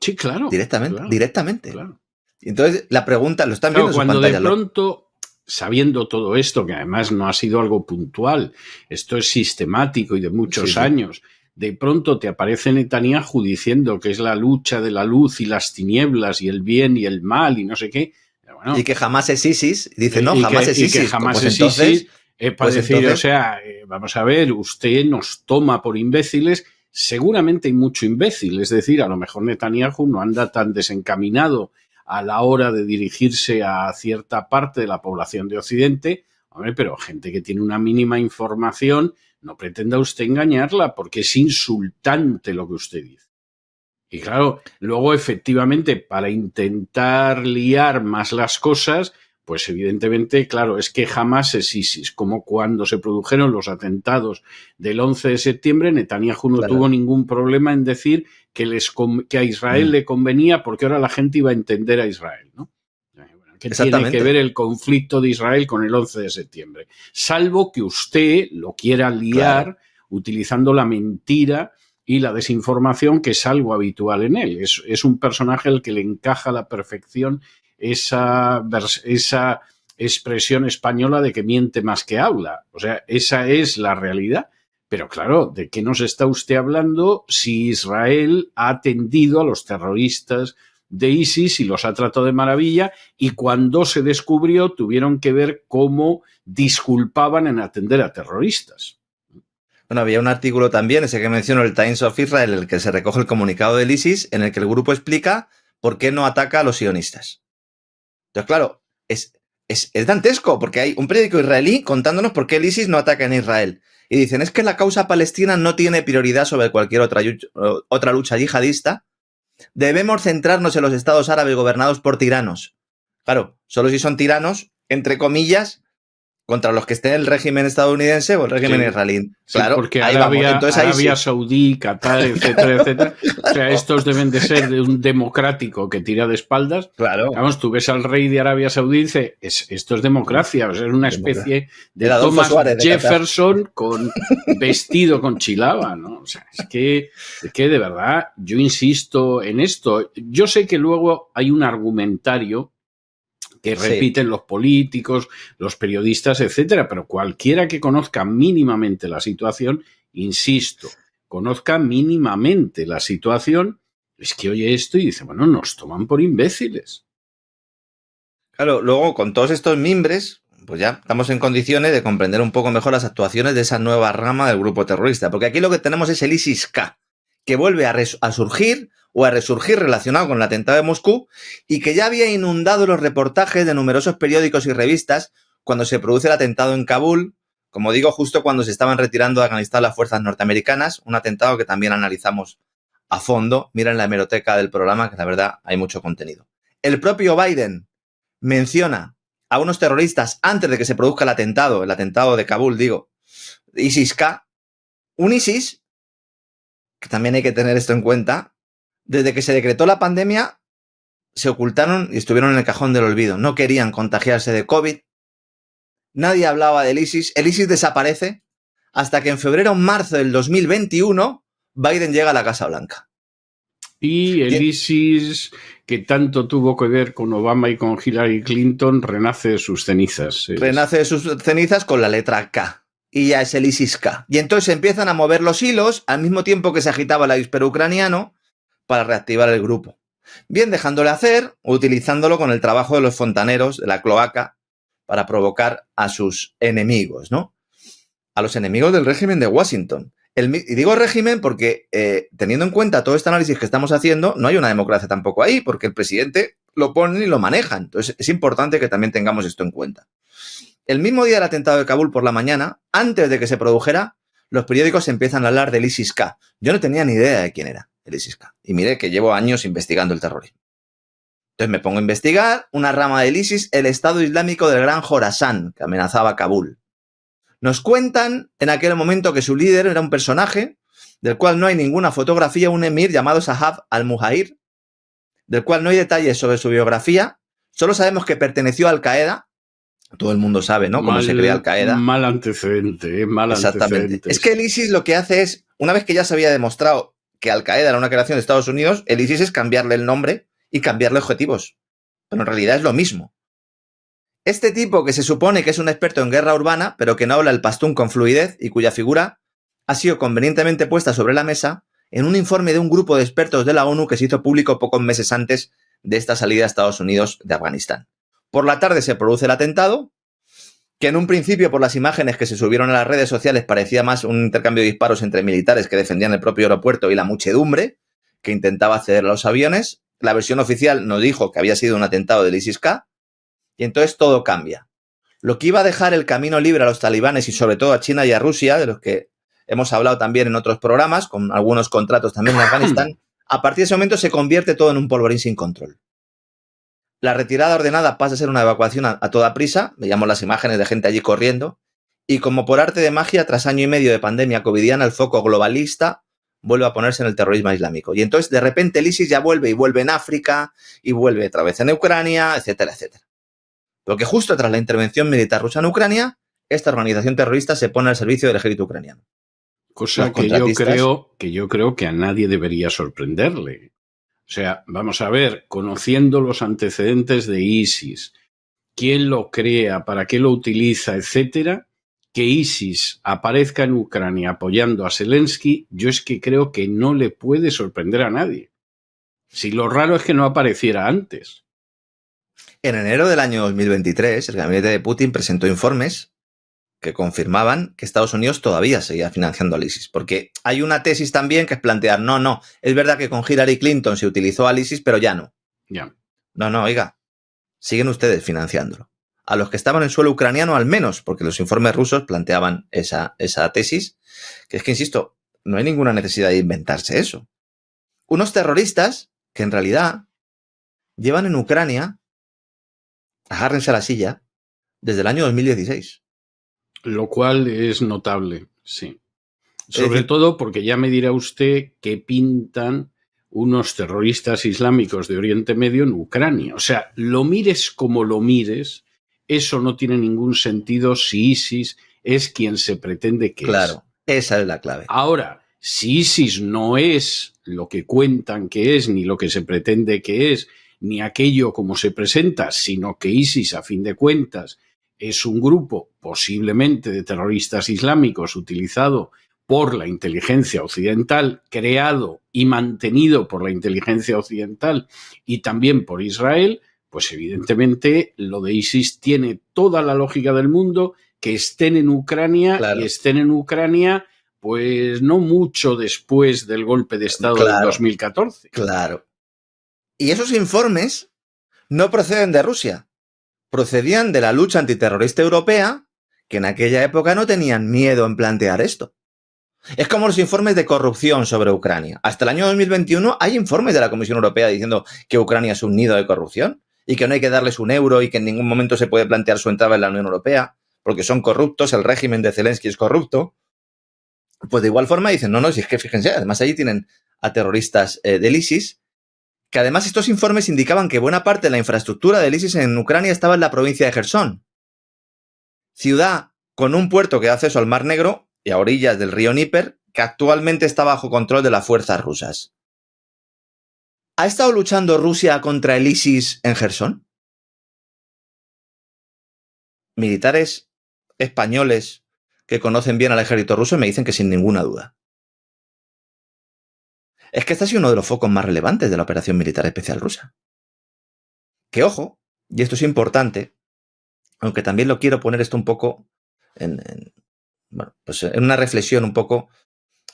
Sí, claro. Directamente. Claro. Y entonces la pregunta, lo están viendo en su pantalla. Cuando de pronto sabiendo todo esto, que además no ha sido algo puntual, esto es sistemático y de muchos años, de pronto te aparece Netanyahu diciendo que es la lucha de la luz y las tinieblas y el bien y el mal y no sé qué. Bueno, y que jamás es ISIS. Dice, no, jamás es ISIS. Y que jamás pues es entonces, ISIS. Para decir, entonces, o sea, vamos a ver, usted nos toma por imbéciles. Seguramente hay mucho imbécil. Es decir, a lo mejor Netanyahu no anda tan desencaminado a la hora de dirigirse a cierta parte de la población de Occidente. Hombre, pero gente que tiene una mínima información, no pretenda usted engañarla porque es insultante lo que usted dice. Y claro, luego efectivamente para intentar liar más las cosas, pues evidentemente, claro, es que jamás es ISIS, como cuando se produjeron los atentados del 11 de septiembre, Netanyahu no tuvo ningún problema en decir que a Israel le convenía porque ahora la gente iba a entender a Israel, ¿no? ¿Qué tiene que ver el conflicto de Israel con el 11 de septiembre? Salvo que usted lo quiera liar utilizando la mentira y la desinformación, que es algo habitual en él. Es un personaje al que le encaja a la perfección esa expresión española de que miente más que habla. O sea, esa es la realidad. Pero claro, ¿de qué nos está usted hablando si Israel ha atendido a los terroristas de ISIS y los ha tratado de maravilla, y cuando se descubrió tuvieron que ver cómo disculpaban en atender a terroristas? Bueno, había un artículo también, ese que menciono, el Times of Israel, en el que se recoge el comunicado del ISIS, en el que el grupo explica por qué no ataca a los sionistas. Entonces, claro, es dantesco, porque hay un periódico israelí contándonos por qué el ISIS no ataca en Israel. Y dicen, es que la causa palestina no tiene prioridad sobre cualquier otra lucha yihadista. Debemos centrarnos en los estados árabes gobernados por tiranos. Claro, solo si son tiranos, entre comillas, contra los que esté el régimen estadounidense o el régimen israelí. Claro, sí, porque Arabia Saudí, Qatar, etcétera, etcétera. O sea, estos deben de ser de un democrático que tira de espaldas. Claro. Vamos, tú ves al rey de Arabia Saudí y dices, esto es democracia. O sea, es una especie de Thomas Jefferson con vestido con chilaba, ¿no? O sea, es que de verdad, yo insisto en esto. Yo sé que luego hay un argumentario que repiten los políticos, los periodistas, etcétera, pero cualquiera que conozca mínimamente la situación, insisto, conozca mínimamente la situación, es que oye esto y dice, bueno, nos toman por imbéciles. Claro, luego con todos estos mimbres, pues ya estamos en condiciones de comprender un poco mejor las actuaciones de esa nueva rama del grupo terrorista, porque aquí lo que tenemos es el ISIS-K, que vuelve a surgir o a resurgir relacionado con el atentado de Moscú y que ya había inundado los reportajes de numerosos periódicos y revistas cuando se produce el atentado en Kabul, como digo, justo cuando se estaban retirando de Afganistán las fuerzas norteamericanas, un atentado que también analizamos a fondo. Miren la hemeroteca del programa, que la verdad hay mucho contenido. El propio Biden menciona a unos terroristas antes de que se produzca el atentado de Kabul, digo, ISIS-K, un ISIS, que también hay que tener esto en cuenta. Desde que se decretó la pandemia, se ocultaron y estuvieron en el cajón del olvido. No querían contagiarse de COVID. Nadie hablaba del ISIS. El ISIS desaparece hasta que en febrero o marzo del 2021 Biden llega a la Casa Blanca. Y el ISIS, que tanto tuvo que ver con Obama y con Hillary Clinton, renace de sus cenizas. Renace de sus cenizas con la letra K. Y ya es el ISIS-K. Y entonces empiezan a mover los hilos al mismo tiempo que se agitaba el avispero ucraniano para reactivar el grupo. Bien dejándole hacer o utilizándolo con el trabajo de los fontaneros de la cloaca para provocar a sus enemigos, ¿no? A los enemigos del régimen de Washington. Y digo régimen porque, teniendo en cuenta todo este análisis que estamos haciendo, no hay una democracia tampoco ahí, porque el presidente lo pone y lo maneja. Entonces, es importante que también tengamos esto en cuenta. El mismo día del atentado de Kabul por la mañana, antes de que se produjera, los periódicos empiezan a hablar del ISIS-K. Yo no tenía ni idea de quién era el ISIS-K. Y mire que llevo años investigando el terrorismo. Entonces me pongo a investigar una rama del ISIS, el Estado Islámico del Gran Jorasán, que amenazaba Kabul. Nos cuentan en aquel momento que su líder era un personaje del cual no hay ninguna fotografía, un emir llamado Sahab al-Muhair, del cual no hay detalles sobre su biografía. Solo sabemos que perteneció a Al-Qaeda. Todo el mundo sabe, ¿no? Cómo se crea Al-Qaeda. Mal antecedente, mal Exactamente. antecedente. Es que el ISIS lo que hace es, una vez que ya se había demostrado que Al-Qaeda era una creación de Estados Unidos, el ISIS es cambiarle el nombre y cambiarle objetivos. Pero en realidad es lo mismo. Este tipo, que se supone que es un experto en guerra urbana, pero que no habla el pastún con fluidez y cuya figura ha sido convenientemente puesta sobre la mesa en un informe de un grupo de expertos de la ONU que se hizo público pocos meses antes de esta salida a Estados Unidos de Afganistán. Por la tarde se produce el atentado, que en un principio, por las imágenes que se subieron a las redes sociales, parecía más un intercambio de disparos entre militares que defendían el propio aeropuerto y la muchedumbre que intentaba acceder a los aviones. La versión oficial nos dijo que había sido un atentado del ISIS-K, y entonces todo cambia. Lo que iba a dejar el camino libre a los talibanes y sobre todo a China y a Rusia, de los que hemos hablado también en otros programas, con algunos contratos también en Afganistán, a partir de ese momento se convierte todo en un polvorín sin control. La retirada ordenada pasa a ser una evacuación a toda prisa, veíamos las imágenes de gente allí corriendo, y como por arte de magia, tras año y medio de pandemia covidiana, el foco globalista vuelve a ponerse en el terrorismo islámico. Y entonces, de repente, el ISIS ya vuelve, y vuelve en África, y vuelve otra vez en Ucrania, etcétera, etcétera. Porque justo tras la intervención militar rusa en Ucrania, esta organización terrorista se pone al servicio del ejército ucraniano. Cosa que yo creo que a nadie debería sorprenderle. O sea, vamos a ver, conociendo los antecedentes de ISIS, quién lo crea, para qué lo utiliza, etcétera, que ISIS aparezca en Ucrania apoyando a Zelensky, yo es que creo que no le puede sorprender a nadie. Si lo raro es que no apareciera antes. En enero del año 2023, el gabinete de Putin presentó informes que confirmaban que Estados Unidos todavía seguía financiando al ISIS. Porque hay una tesis también que es plantear, no, es verdad que con Hillary Clinton se utilizó al ISIS, pero ya no. Ya. No, oiga, siguen ustedes financiándolo. A los que estaban en suelo ucraniano al menos, porque los informes rusos planteaban esa tesis, que es que, insisto, no hay ninguna necesidad de inventarse eso. Unos terroristas que en realidad llevan en Ucrania, agárrense a la silla, desde el año 2016. Lo cual es notable, sí. Sobre todo porque ya me dirá usted que pintan unos terroristas islámicos de Oriente Medio en Ucrania. O sea, lo mires como lo mires, eso no tiene ningún sentido si ISIS es quien se pretende que es. Claro, esa es la clave. Ahora, si ISIS no es lo que cuentan que es, ni lo que se pretende que es, ni aquello como se presenta, sino que ISIS, a fin de cuentas, es un grupo posiblemente de terroristas islámicos utilizado por la inteligencia occidental, creado y mantenido por la inteligencia occidental y también por Israel, pues evidentemente lo de ISIS tiene toda la lógica del mundo, que estén en Ucrania, claro. Y estén en Ucrania pues no mucho después del golpe de Estado del 2014. Claro. Y esos informes no proceden de Rusia, procedían de la lucha antiterrorista europea, que en aquella época no tenían miedo en plantear esto. Es como los informes de corrupción sobre Ucrania. Hasta el año 2021 hay informes de la Comisión Europea diciendo que Ucrania es un nido de corrupción y que no hay que darles un euro y que en ningún momento se puede plantear su entrada en la Unión Europea porque son corruptos, el régimen de Zelensky es corrupto. Pues de igual forma dicen, no, si es que fíjense, además allí tienen a terroristas del ISIS, que además estos informes indicaban que buena parte de la infraestructura del ISIS en Ucrania estaba en la provincia de Jersón, ciudad con un puerto que da acceso al Mar Negro y a orillas del río Níper, que actualmente está bajo control de las fuerzas rusas. ¿Ha estado luchando Rusia contra el ISIS en Jersón? Militares españoles que conocen bien al ejército ruso me dicen que sin ninguna duda. Es que este ha sido uno de los focos más relevantes de la operación militar especial rusa. Que ojo, y esto es importante, aunque también lo quiero poner esto un poco en una reflexión un poco,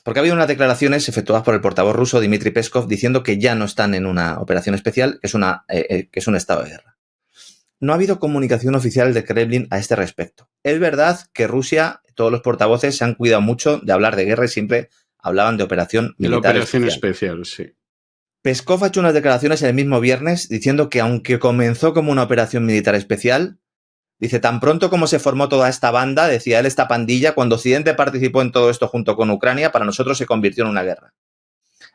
porque ha habido unas declaraciones efectuadas por el portavoz ruso Dmitry Peskov diciendo que ya no están en una operación especial, que es un estado de guerra. No ha habido comunicación oficial de Kremlin a este respecto. Es verdad que Rusia, todos los portavoces se han cuidado mucho de hablar de guerra y siempre hablaban de operación militar. De la operación especial, sí. Peskov ha hecho unas declaraciones el mismo viernes diciendo que aunque comenzó como una operación militar especial, dice, tan pronto como se formó toda esta banda, decía él, esta pandilla, cuando Occidente participó en todo esto junto con Ucrania, para nosotros se convirtió en una guerra.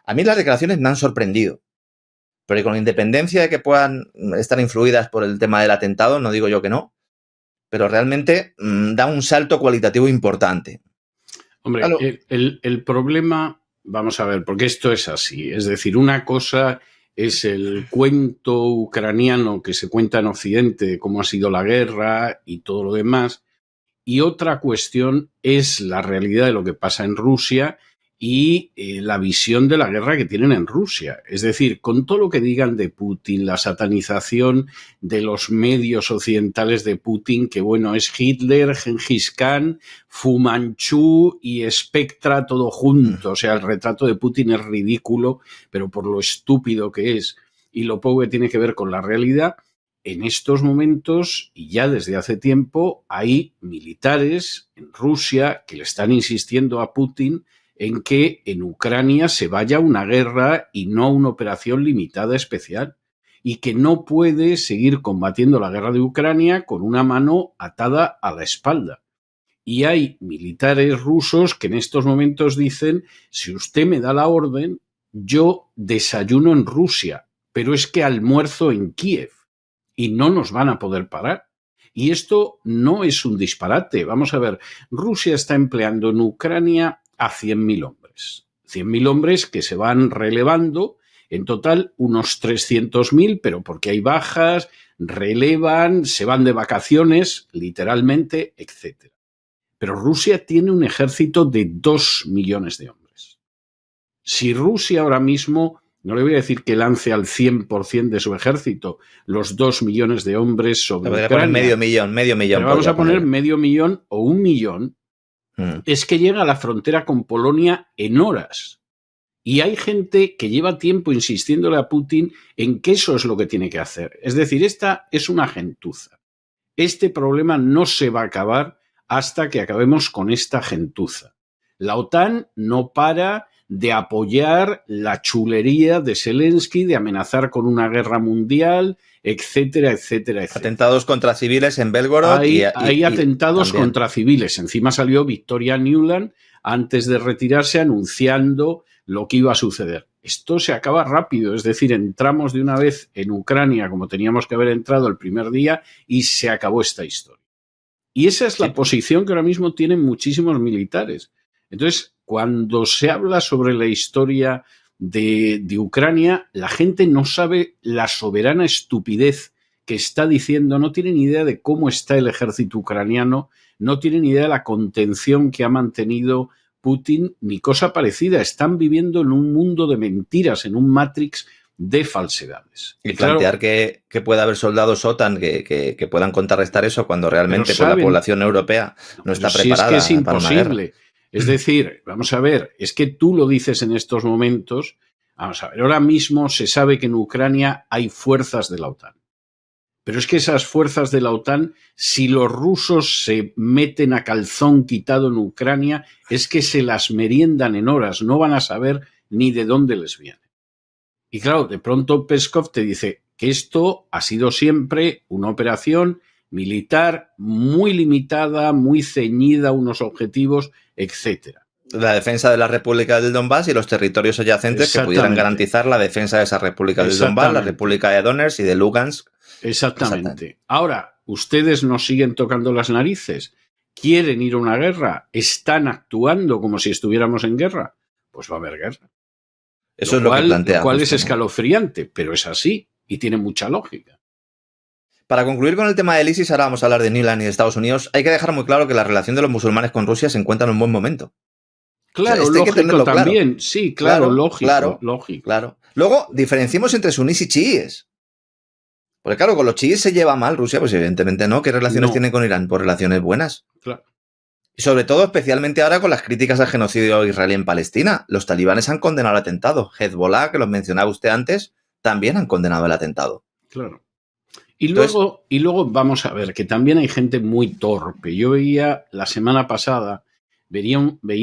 A mí las declaraciones me han sorprendido, pero con independencia de que puedan estar influidas por el tema del atentado, no digo yo que no, pero realmente da un salto cualitativo importante. Hombre, el problema, vamos a ver, porque esto es así, es decir, una cosa es el cuento ucraniano que se cuenta en Occidente de cómo ha sido la guerra y todo lo demás. Y otra cuestión es la realidad de lo que pasa en Rusia y la visión de la guerra que tienen en Rusia. Es decir, con todo lo que digan de Putin, la satanización de los medios occidentales de Putin, que bueno, es Hitler, Gengis Khan, Fu Manchu y Spectra todo junto. O sea, el retrato de Putin es ridículo, pero por lo estúpido que es y lo poco que tiene que ver con la realidad. En estos momentos, y ya desde hace tiempo, hay militares en Rusia que le están insistiendo a Putin en que en Ucrania se vaya a una guerra y no a una operación limitada especial, y que no puede seguir combatiendo la guerra de Ucrania con una mano atada a la espalda. Y hay militares rusos que en estos momentos dicen, si usted me da la orden, yo desayuno en Rusia, pero es que almuerzo en Kiev. Y no nos van a poder parar. Y esto no es un disparate. Vamos a ver, Rusia está empleando en Ucrania a 100.000 hombres. 100.000 hombres que se van relevando, en total unos 300.000, pero porque hay bajas, relevan, se van de vacaciones, literalmente, etc. Pero Rusia tiene un ejército de 2 millones de hombres. Si Rusia ahora mismo... No le voy a decir que lance al 100% de su ejército los 2 millones de hombres sobre Ucrania. Poner medio millón. Pero vamos a poner medio millón o 1 millón. Es que llega a la frontera con Polonia en horas. Y hay gente que lleva tiempo insistiéndole a Putin en que eso es lo que tiene que hacer. Es decir, esta es una gentuza. Este problema no se va a acabar hasta que acabemos con esta gentuza. La OTAN no para de apoyar la chulería de Zelensky, de amenazar con una guerra mundial, etcétera, etcétera, etcétera. Atentados contra civiles en Belgorod. Hay atentados contra civiles. Encima salió Victoria Nuland antes de retirarse anunciando lo que iba a suceder. Esto se acaba rápido, es decir, entramos de una vez en Ucrania como teníamos que haber entrado el primer día y se acabó esta historia. Y esa es la posición que ahora mismo tienen muchísimos militares. Entonces, cuando se habla sobre la historia de Ucrania, la gente no sabe la soberana estupidez que está diciendo, no tienen idea de cómo está el ejército ucraniano, no tienen idea de la contención que ha mantenido Putin, ni cosa parecida. Están viviendo en un mundo de mentiras, en un Matrix de falsedades. Y plantear que pueda haber soldados OTAN que puedan contrarrestar eso cuando realmente la población europea no está preparada. Si es que es para una imposible. guerra. Es decir, vamos a ver, es que tú lo dices en estos momentos. Vamos a ver, ahora mismo se sabe que en Ucrania hay fuerzas de la OTAN. Pero es que esas fuerzas de la OTAN, si los rusos se meten a calzón quitado en Ucrania, es que se las meriendan en horas, no van a saber ni de dónde les viene. Y claro, de pronto Peskov te dice que esto ha sido siempre una operación militar muy limitada, muy ceñida a unos objetivos, etcétera. La defensa de la República del Donbass y los territorios adyacentes que pudieran garantizar la defensa de esa República del Donbass, la República de Donetsk y de Lugansk. Exactamente. Ahora, ustedes nos siguen tocando las narices, quieren ir a una guerra, están actuando como si estuviéramos en guerra, pues va a haber guerra. Eso es lo que plantea. Lo cual es escalofriante, pero es así y tiene mucha lógica. Para concluir con el tema del ISIS, ahora vamos a hablar de Nuland y de Estados Unidos. Hay que dejar muy claro que la relación de los musulmanes con Rusia se encuentra en un buen momento. Claro, o sea, lógico también. Claro. Sí, claro, lógico. Claro. Luego, diferenciemos entre sunís y chiíes. Porque claro, con los chiíes se lleva mal Rusia, pues evidentemente no. ¿Qué relaciones tiene con Irán? Pues relaciones buenas. Claro. Y sobre todo, especialmente ahora con las críticas al genocidio israelí en Palestina. Los talibanes han condenado el atentado. Hezbollah, que los mencionaba usted antes, también han condenado el atentado. Claro. Y luego vamos a ver que también hay gente muy torpe. Yo veía la semana pasada, veía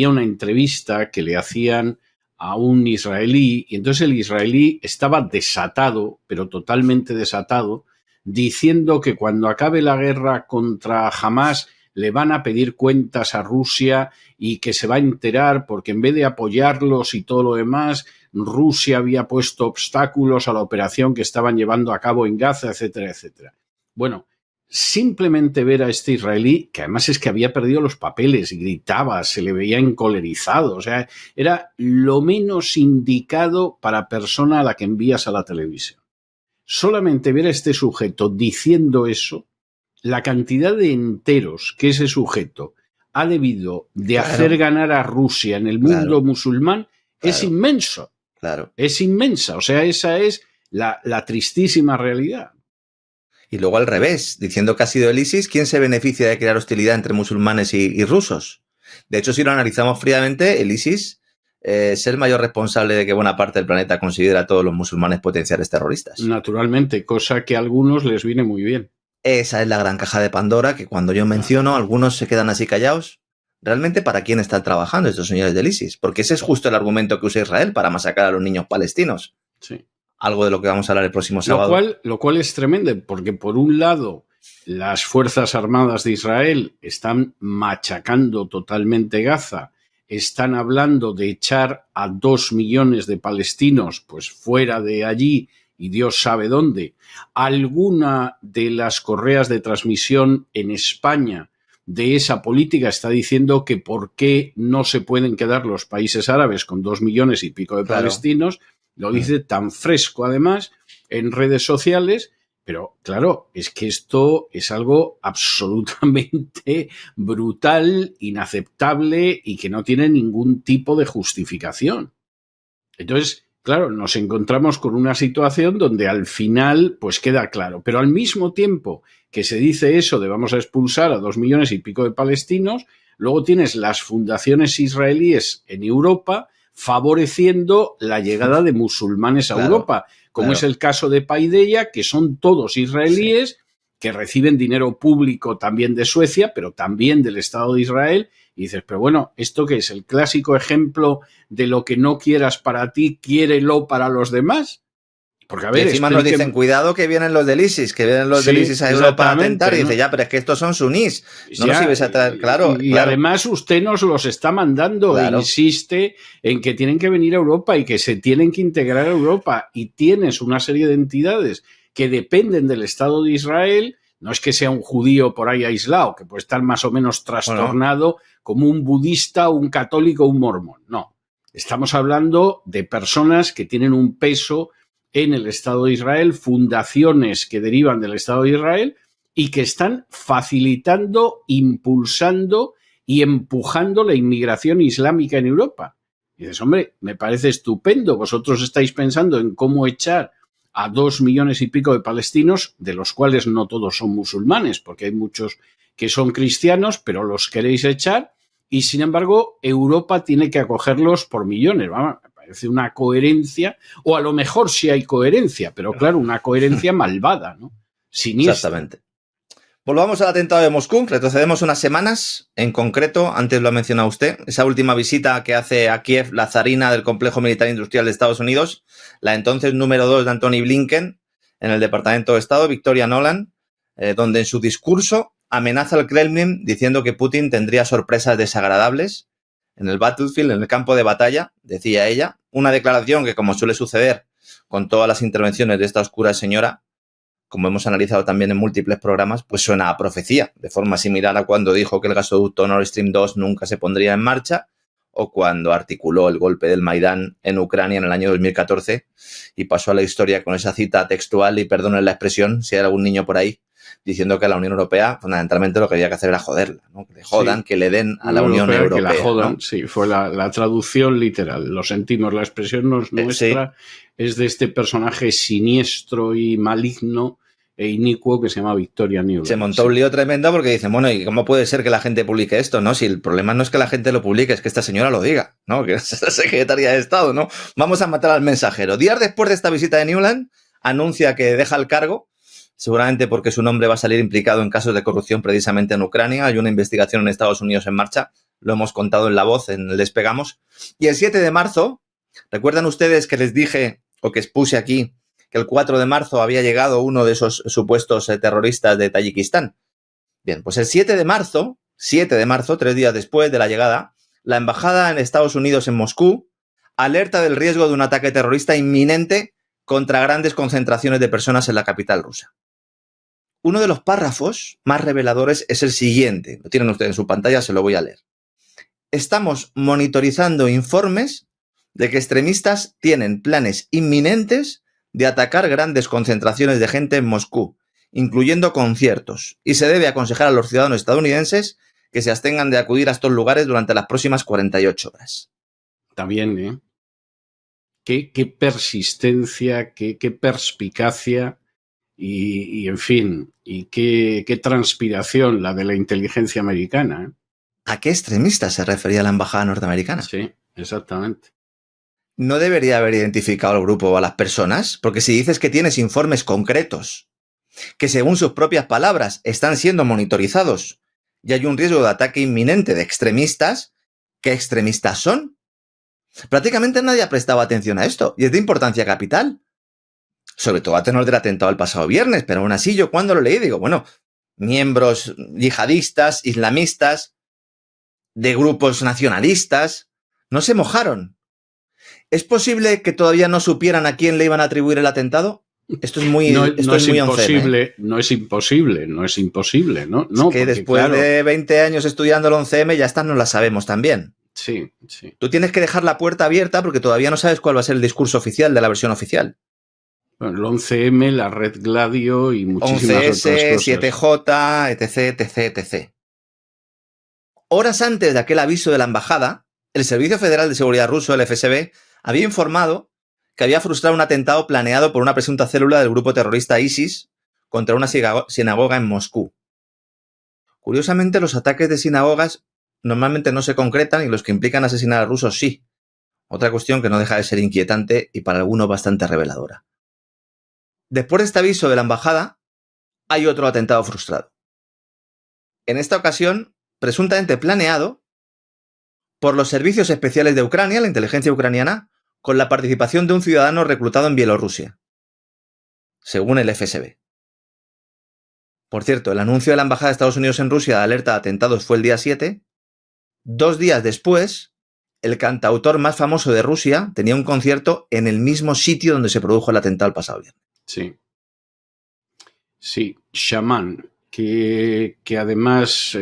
una entrevista que le hacían a un israelí y entonces el israelí estaba desatado, pero totalmente desatado, diciendo que cuando acabe la guerra contra Hamás le van a pedir cuentas a Rusia y que se va a enterar porque en vez de apoyarlos y todo lo demás, Rusia había puesto obstáculos a la operación que estaban llevando a cabo en Gaza, etcétera, etcétera. Bueno, simplemente ver a este israelí, que además es que había perdido los papeles, gritaba, se le veía encolerizado, o sea, era lo menos indicado para persona a la que envías a la televisión. Solamente ver a este sujeto diciendo eso, la cantidad de enteros que ese sujeto ha debido de hacer ganar a Rusia en el mundo musulmán es inmenso. Claro. Es inmensa. O sea, esa es la tristísima realidad. Y luego al revés, diciendo que ha sido el ISIS, ¿quién se beneficia de crear hostilidad entre musulmanes y rusos? De hecho, si lo analizamos fríamente, el ISIS es el mayor responsable de que buena parte del planeta considera a todos los musulmanes potenciales terroristas. Naturalmente, cosa que a algunos les viene muy bien. Esa es la gran caja de Pandora que cuando yo menciono, algunos se quedan así callados. ¿Realmente para quién están trabajando estos señores del ISIS? Porque ese es justo el argumento que usa Israel para masacrar a los niños palestinos. Sí. Algo de lo que vamos a hablar el próximo sábado. Lo cual es tremendo, porque por un lado las Fuerzas Armadas de Israel están machacando totalmente Gaza, están hablando de echar a 2 millones de palestinos pues fuera de allí y Dios sabe dónde. Alguna de las correas de transmisión en España de esa política está diciendo que por qué no se pueden quedar los países árabes con 2 millones y pico de palestinos. Lo dice tan fresco, además, en redes sociales, pero claro, es que esto es algo absolutamente brutal, inaceptable y que no tiene ningún tipo de justificación. Entonces, claro, nos encontramos con una situación donde al final, pues queda claro, pero al mismo tiempo que se dice eso de vamos a expulsar a 2 millones y pico de palestinos, luego tienes las fundaciones israelíes en Europa favoreciendo la llegada de musulmanes a Europa, como es el caso de Paideia, que son todos israelíes que reciben dinero público también de Suecia, pero también del Estado de Israel, y dices, pero bueno, ¿esto qué es? ¿El clásico ejemplo de lo que no quieras para ti, quiérelo para los demás? Porque a ver, y encima nos dicen, cuidado que vienen los del ISIS, del ISIS a Europa a atentar, y dice, ya, pero es que estos son sunís, no nos ibas a traer, claro. Y además usted nos los está mandando e insiste en que tienen que venir a Europa y que se tienen que integrar a Europa, y tienes una serie de entidades que dependen del Estado de Israel. No es que sea un judío por ahí aislado, que puede estar más o menos trastornado como un budista, un católico, un mormón. No, estamos hablando de personas que tienen un peso en el Estado de Israel, fundaciones que derivan del Estado de Israel y que están facilitando, impulsando y empujando la inmigración islámica en Europa. Y dices, hombre, me parece estupendo, vosotros estáis pensando en cómo echar a 2 millones y pico de palestinos, de los cuales no todos son musulmanes, porque hay muchos que son cristianos, pero los queréis echar, y sin embargo Europa tiene que acogerlos por millones. Vamos, me parece una coherencia, o a lo mejor sí hay coherencia, pero claro, una coherencia malvada, ¿no? Siniestra. Exactamente. Volvamos al atentado de Moscú, retrocedemos unas semanas, en concreto, antes lo ha mencionado usted, esa última visita que hace a Kiev la zarina del complejo militar industrial de Estados Unidos, la entonces número 2 de Antony Blinken, en el Departamento de Estado, Victoria Nuland, donde en su discurso amenaza al Kremlin diciendo que Putin tendría sorpresas desagradables en el battlefield, en el campo de batalla, decía ella, una declaración que, como suele suceder con todas las intervenciones de esta oscura señora, como hemos analizado también en múltiples programas, pues suena a profecía, de forma similar a cuando dijo que el gasoducto Nord Stream 2 nunca se pondría en marcha, o cuando articuló el golpe del Maidán en Ucrania en el año 2014 y pasó a la historia con esa cita textual, y perdonen la expresión si hay algún niño por ahí, diciendo que la Unión Europea fundamentalmente lo que había que hacer era joderla, ¿no? Que le jodan, que le den a la Unión Europea. Que la jodan, ¿no? Sí, fue la traducción literal. Lo sentimos, la expresión nuestra es de este personaje siniestro y maligno e inicuo que se llama Victoria Nuland. Se montó un lío tremendo porque dicen, bueno, ¿y cómo puede ser que la gente publique esto, no? Si el problema no es que la gente lo publique, es que esta señora lo diga, ¿no? Que es la secretaria de Estado, ¿no? Vamos a matar al mensajero. Días después de esta visita de Nuland, anuncia que deja el cargo, seguramente porque su nombre va a salir implicado en casos de corrupción precisamente en Ucrania. Hay una investigación en Estados Unidos en marcha, lo hemos contado en La Voz, en el Despegamos. Y el 7 de marzo, ¿recuerdan ustedes que les dije, o que expuse aquí, que el 4 de marzo había llegado uno de esos supuestos terroristas de Tayikistán? Bien, pues el 7 de marzo, 3 días después de la llegada, la embajada en Estados Unidos en Moscú alerta del riesgo de un ataque terrorista inminente contra grandes concentraciones de personas en la capital rusa. uno de los párrafos más reveladores es el siguiente. Lo tienen ustedes en su pantalla, se lo voy a leer. Estamos monitorizando informes de que extremistas tienen planes inminentes de atacar grandes concentraciones de gente en Moscú, incluyendo conciertos, y se debe aconsejar a los ciudadanos estadounidenses que se abstengan de acudir a estos lugares durante las próximas 48 horas. También, ¿eh? Qué persistencia, qué perspicacia y, en fin, y qué transpiración la de la inteligencia americana, ¿eh? ¿A qué extremistas se refería la embajada norteamericana? Sí, exactamente. ¿No debería haber identificado al grupo o a las personas? Porque si dices que tienes informes concretos, que según sus propias palabras están siendo monitorizados y hay un riesgo de ataque inminente de extremistas, ¿qué extremistas son? Prácticamente nadie ha prestado atención a esto y es de importancia capital. Sobre todo a tenor del atentado el pasado viernes, pero aún así yo cuando lo leí digo, bueno, miembros yihadistas, islamistas, de grupos nacionalistas, no se mojaron. ¿Es posible que todavía no supieran a quién le iban a atribuir el atentado? Esto es muy, No, esto no es muy imposible, 11M. no es imposible, ¿no? Es No, que porque, después claro, de 20 años estudiando el 11M ya estas no las sabemos también. sí. Tú tienes que dejar la puerta abierta porque todavía no sabes cuál va a ser el discurso oficial de la versión oficial. Bueno, el 11M, la Red Gladio y muchísimas 11S, otras cosas. 7J, etc, etc, etc. Horas antes de aquel aviso de la embajada, el Servicio Federal de Seguridad ruso, el FSB, había informado que había frustrado un atentado planeado por una presunta célula del grupo terrorista ISIS contra una sinagoga en Moscú. Curiosamente, los ataques de sinagogas normalmente no se concretan y los que implican asesinar a rusos sí. Otra cuestión que no deja de ser inquietante y para algunos bastante reveladora. Después de este aviso de la embajada, hay otro atentado frustrado. En esta ocasión, presuntamente planeado por los servicios especiales de Ucrania, la inteligencia ucraniana, con la participación de un ciudadano reclutado en Bielorrusia, según el FSB. Por cierto, el anuncio de la Embajada de Estados Unidos en Rusia de alerta de atentados fue el día 7. 2 días después, el cantautor más famoso de Rusia tenía un concierto en el mismo sitio donde se produjo el atentado el pasado viernes. Sí, Shaman, que además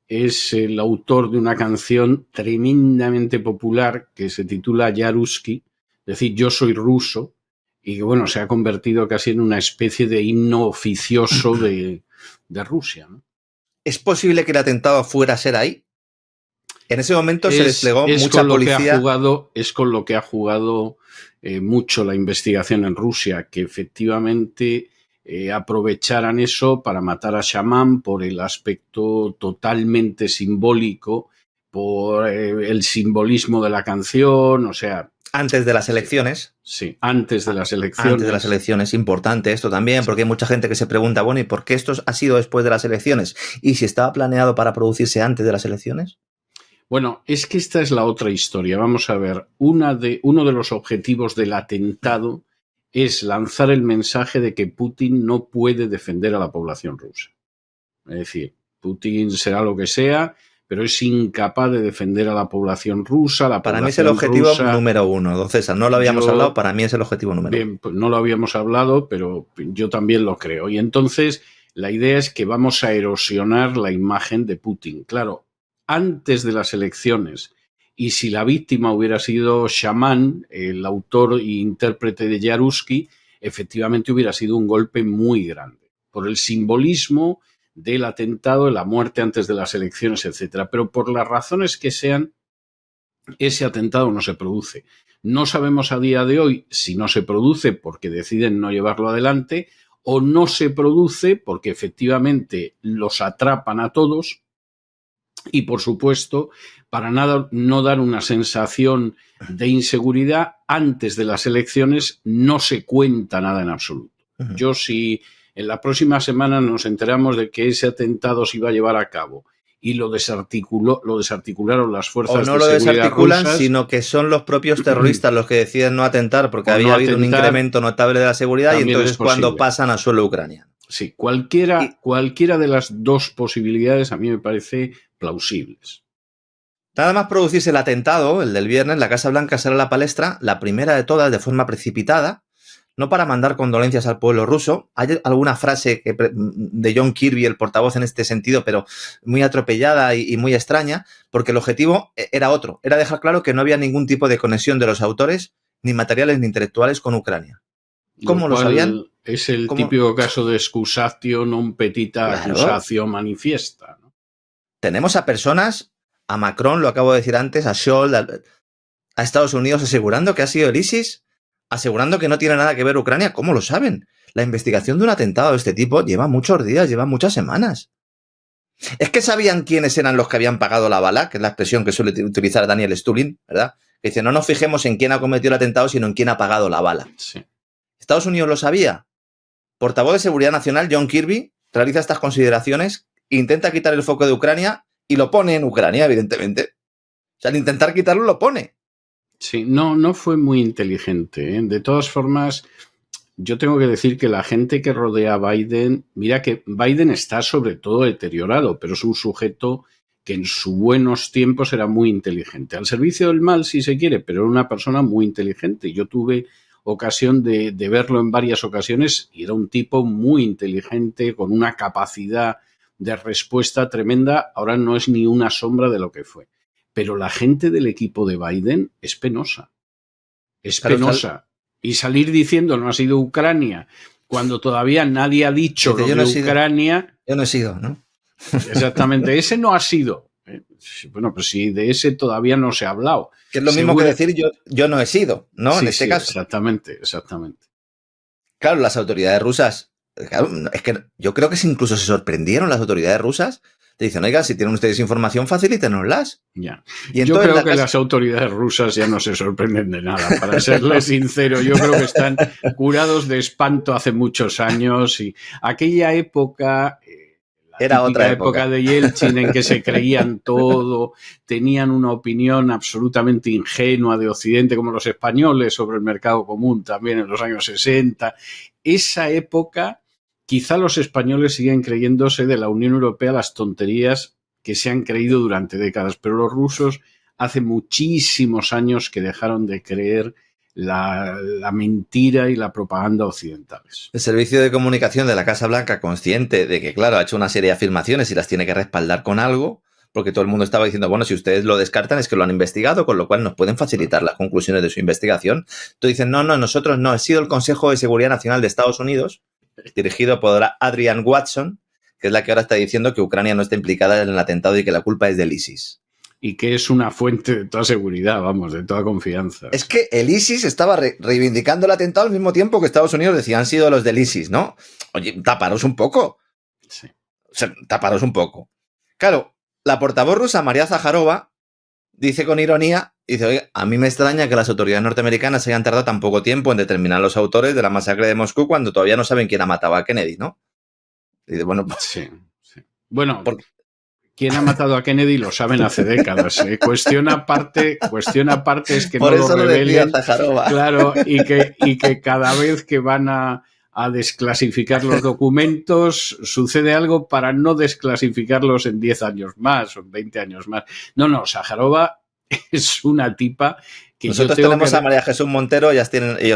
es el autor de una canción tremendamente popular que se titula Yaruski, es decir, yo soy ruso, y que bueno, se ha convertido casi en una especie de himno oficioso de Rusia, ¿no? ¿Es posible que el atentado fuera a ser ahí? En ese momento se desplegó mucha policía. Es con lo que ha jugado mucho la investigación en Rusia, que efectivamente aprovecharan eso para matar a Shaman por el aspecto totalmente simbólico, por el simbolismo de la canción, o sea... Antes de las elecciones. Sí, antes de las elecciones. Antes de las elecciones, importante esto también, porque hay mucha gente que se pregunta, bueno, ¿y por qué esto ha sido después de las elecciones? ¿Y si estaba planeado para producirse antes de las elecciones? Bueno, es que esta es la otra historia. Vamos a ver, uno de los objetivos del atentado es lanzar el mensaje de que Putin no puede defender a la población rusa. Es decir, Putin será lo que sea, pero es incapaz de defender a la población rusa. Para mí es el objetivo número uno, don César. No lo habíamos hablado, para mí es el objetivo número uno. Pues no lo habíamos hablado, pero yo también lo creo. Y entonces la idea es que vamos a erosionar la imagen de Putin. Claro, antes de las elecciones, y si la víctima hubiera sido Shaman, el autor e intérprete de Yaruski, efectivamente hubiera sido un golpe muy grande, por el simbolismo del atentado, de la muerte antes de las elecciones, etcétera. Pero por las razones que sean, ese atentado no se produce. No sabemos a día de hoy si no se produce porque deciden no llevarlo adelante o no se produce porque efectivamente los atrapan a todos y, por supuesto, para nada no dar una sensación de inseguridad, antes de las elecciones no se cuenta nada en absoluto. Uh-huh. Yo si en la próxima semana nos enteramos de que ese atentado se iba a llevar a cabo y lo desarticularon las fuerzas de seguridad rusas. O no lo desarticulan, sino que son los propios terroristas los que deciden no atentar porque había habido un incremento notable de la seguridad y entonces cuando pasan a suelo ucraniano. Sí, cualquiera de las dos posibilidades a mí me parece plausibles. Nada más producirse el atentado, el del viernes, la Casa Blanca sale a la palestra, la primera de todas de forma precipitada, no para mandar condolencias al pueblo ruso. Hay alguna frase de John Kirby, el portavoz en este sentido, pero muy atropellada y muy extraña, porque el objetivo era otro, era dejar claro que no había ningún tipo de conexión de los autores, ni materiales ni intelectuales, con Ucrania. ¿Cómo lo sabían? Es el típico caso de excusatio non petita accusatio manifiesta, ¿no? Tenemos a personas, a Macron, lo acabo de decir antes, a Scholz, a Estados Unidos asegurando que ha sido el ISIS, asegurando que no tiene nada que ver Ucrania. ¿Cómo lo saben? La investigación de un atentado de este tipo lleva muchos días, lleva muchas semanas. Es que sabían quiénes eran los que habían pagado la bala, que es la expresión que suele utilizar Daniel Stulin, ¿verdad? Que dice, no nos fijemos en quién ha cometido el atentado, sino en quién ha pagado la bala. Sí. ¿Estados Unidos lo sabía? Portavoz de Seguridad Nacional, John Kirby, realiza estas consideraciones, intenta quitar el foco de Ucrania y lo pone en Ucrania, evidentemente. O sea, al intentar quitarlo, lo pone. Sí, no fue muy inteligente, ¿eh? De todas formas, yo tengo que decir que la gente que rodea a Biden, mira que Biden está sobre todo deteriorado, pero es un sujeto que en sus buenos tiempos era muy inteligente. Al servicio del mal, si se quiere, pero era una persona muy inteligente. Yo tuve ocasión de verlo en varias ocasiones y era un tipo muy inteligente, con una capacidad de respuesta tremenda. Ahora no es ni una sombra de lo que fue. Pero la gente del equipo de Biden es penosa. Es penosa. Y salir diciendo no ha sido Ucrania, cuando todavía nadie ha dicho lo de Ucrania. Yo no he sido, ¿no? Exactamente, ese no ha sido. Bueno, pues si de ese todavía no se ha hablado. Que es lo mismo que decir yo no he sido, ¿no? Sí, en este caso. Exactamente. Claro, las autoridades rusas, claro, es que yo creo que incluso se sorprendieron las autoridades rusas. Te dicen, oiga, si tienen ustedes información, facilítenoslas. Ya. Y yo creo que las autoridades rusas ya no se sorprenden de nada, para serles sincero. Yo creo que están curados de espanto hace muchos años y aquella época... Era otra época de Yeltsin en que se creían todo, tenían una opinión absolutamente ingenua de Occidente, como los españoles sobre el mercado común también en los años 60. Esa época, quizá los españoles siguen creyéndose de la Unión Europea las tonterías que se han creído durante décadas, pero los rusos hace muchísimos años que dejaron de creer la mentira y la propaganda occidentales. El servicio de comunicación de la Casa Blanca, consciente de que, claro, ha hecho una serie de afirmaciones y las tiene que respaldar con algo, porque todo el mundo estaba diciendo, bueno, si ustedes lo descartan es que lo han investigado, con lo cual nos pueden facilitar las conclusiones de su investigación. Entonces dicen, no, nosotros no, ha sido el Consejo de Seguridad Nacional de Estados Unidos, dirigido por Adrienne Watson, que es la que ahora está diciendo que Ucrania no está implicada en el atentado y que la culpa es del ISIS. Y que es una fuente de toda seguridad, vamos, de toda confianza. Es que el ISIS estaba reivindicando el atentado al mismo tiempo que Estados Unidos decía han sido los del ISIS, ¿no? Oye, taparos un poco. Sí. O sea, taparos un poco. Claro, la portavoz rusa María Zaharova dice con ironía, dice, oye, a mí me extraña que las autoridades norteamericanas hayan tardado tan poco tiempo en determinar los autores de la masacre de Moscú cuando todavía no saben quién ha matado a Kennedy, ¿no? Y dice, bueno, pues... Sí. Bueno... ¿Quién ha matado a Kennedy? Lo saben hace décadas. Cuestión aparte es que por no eso lo revelen. Claro, y que cada vez que van a desclasificar los documentos sucede algo para no desclasificarlos en 10 años más o en 20 años más. No, Zaharova es una tipa que nosotros tenemos a María Jesús Montero, ellos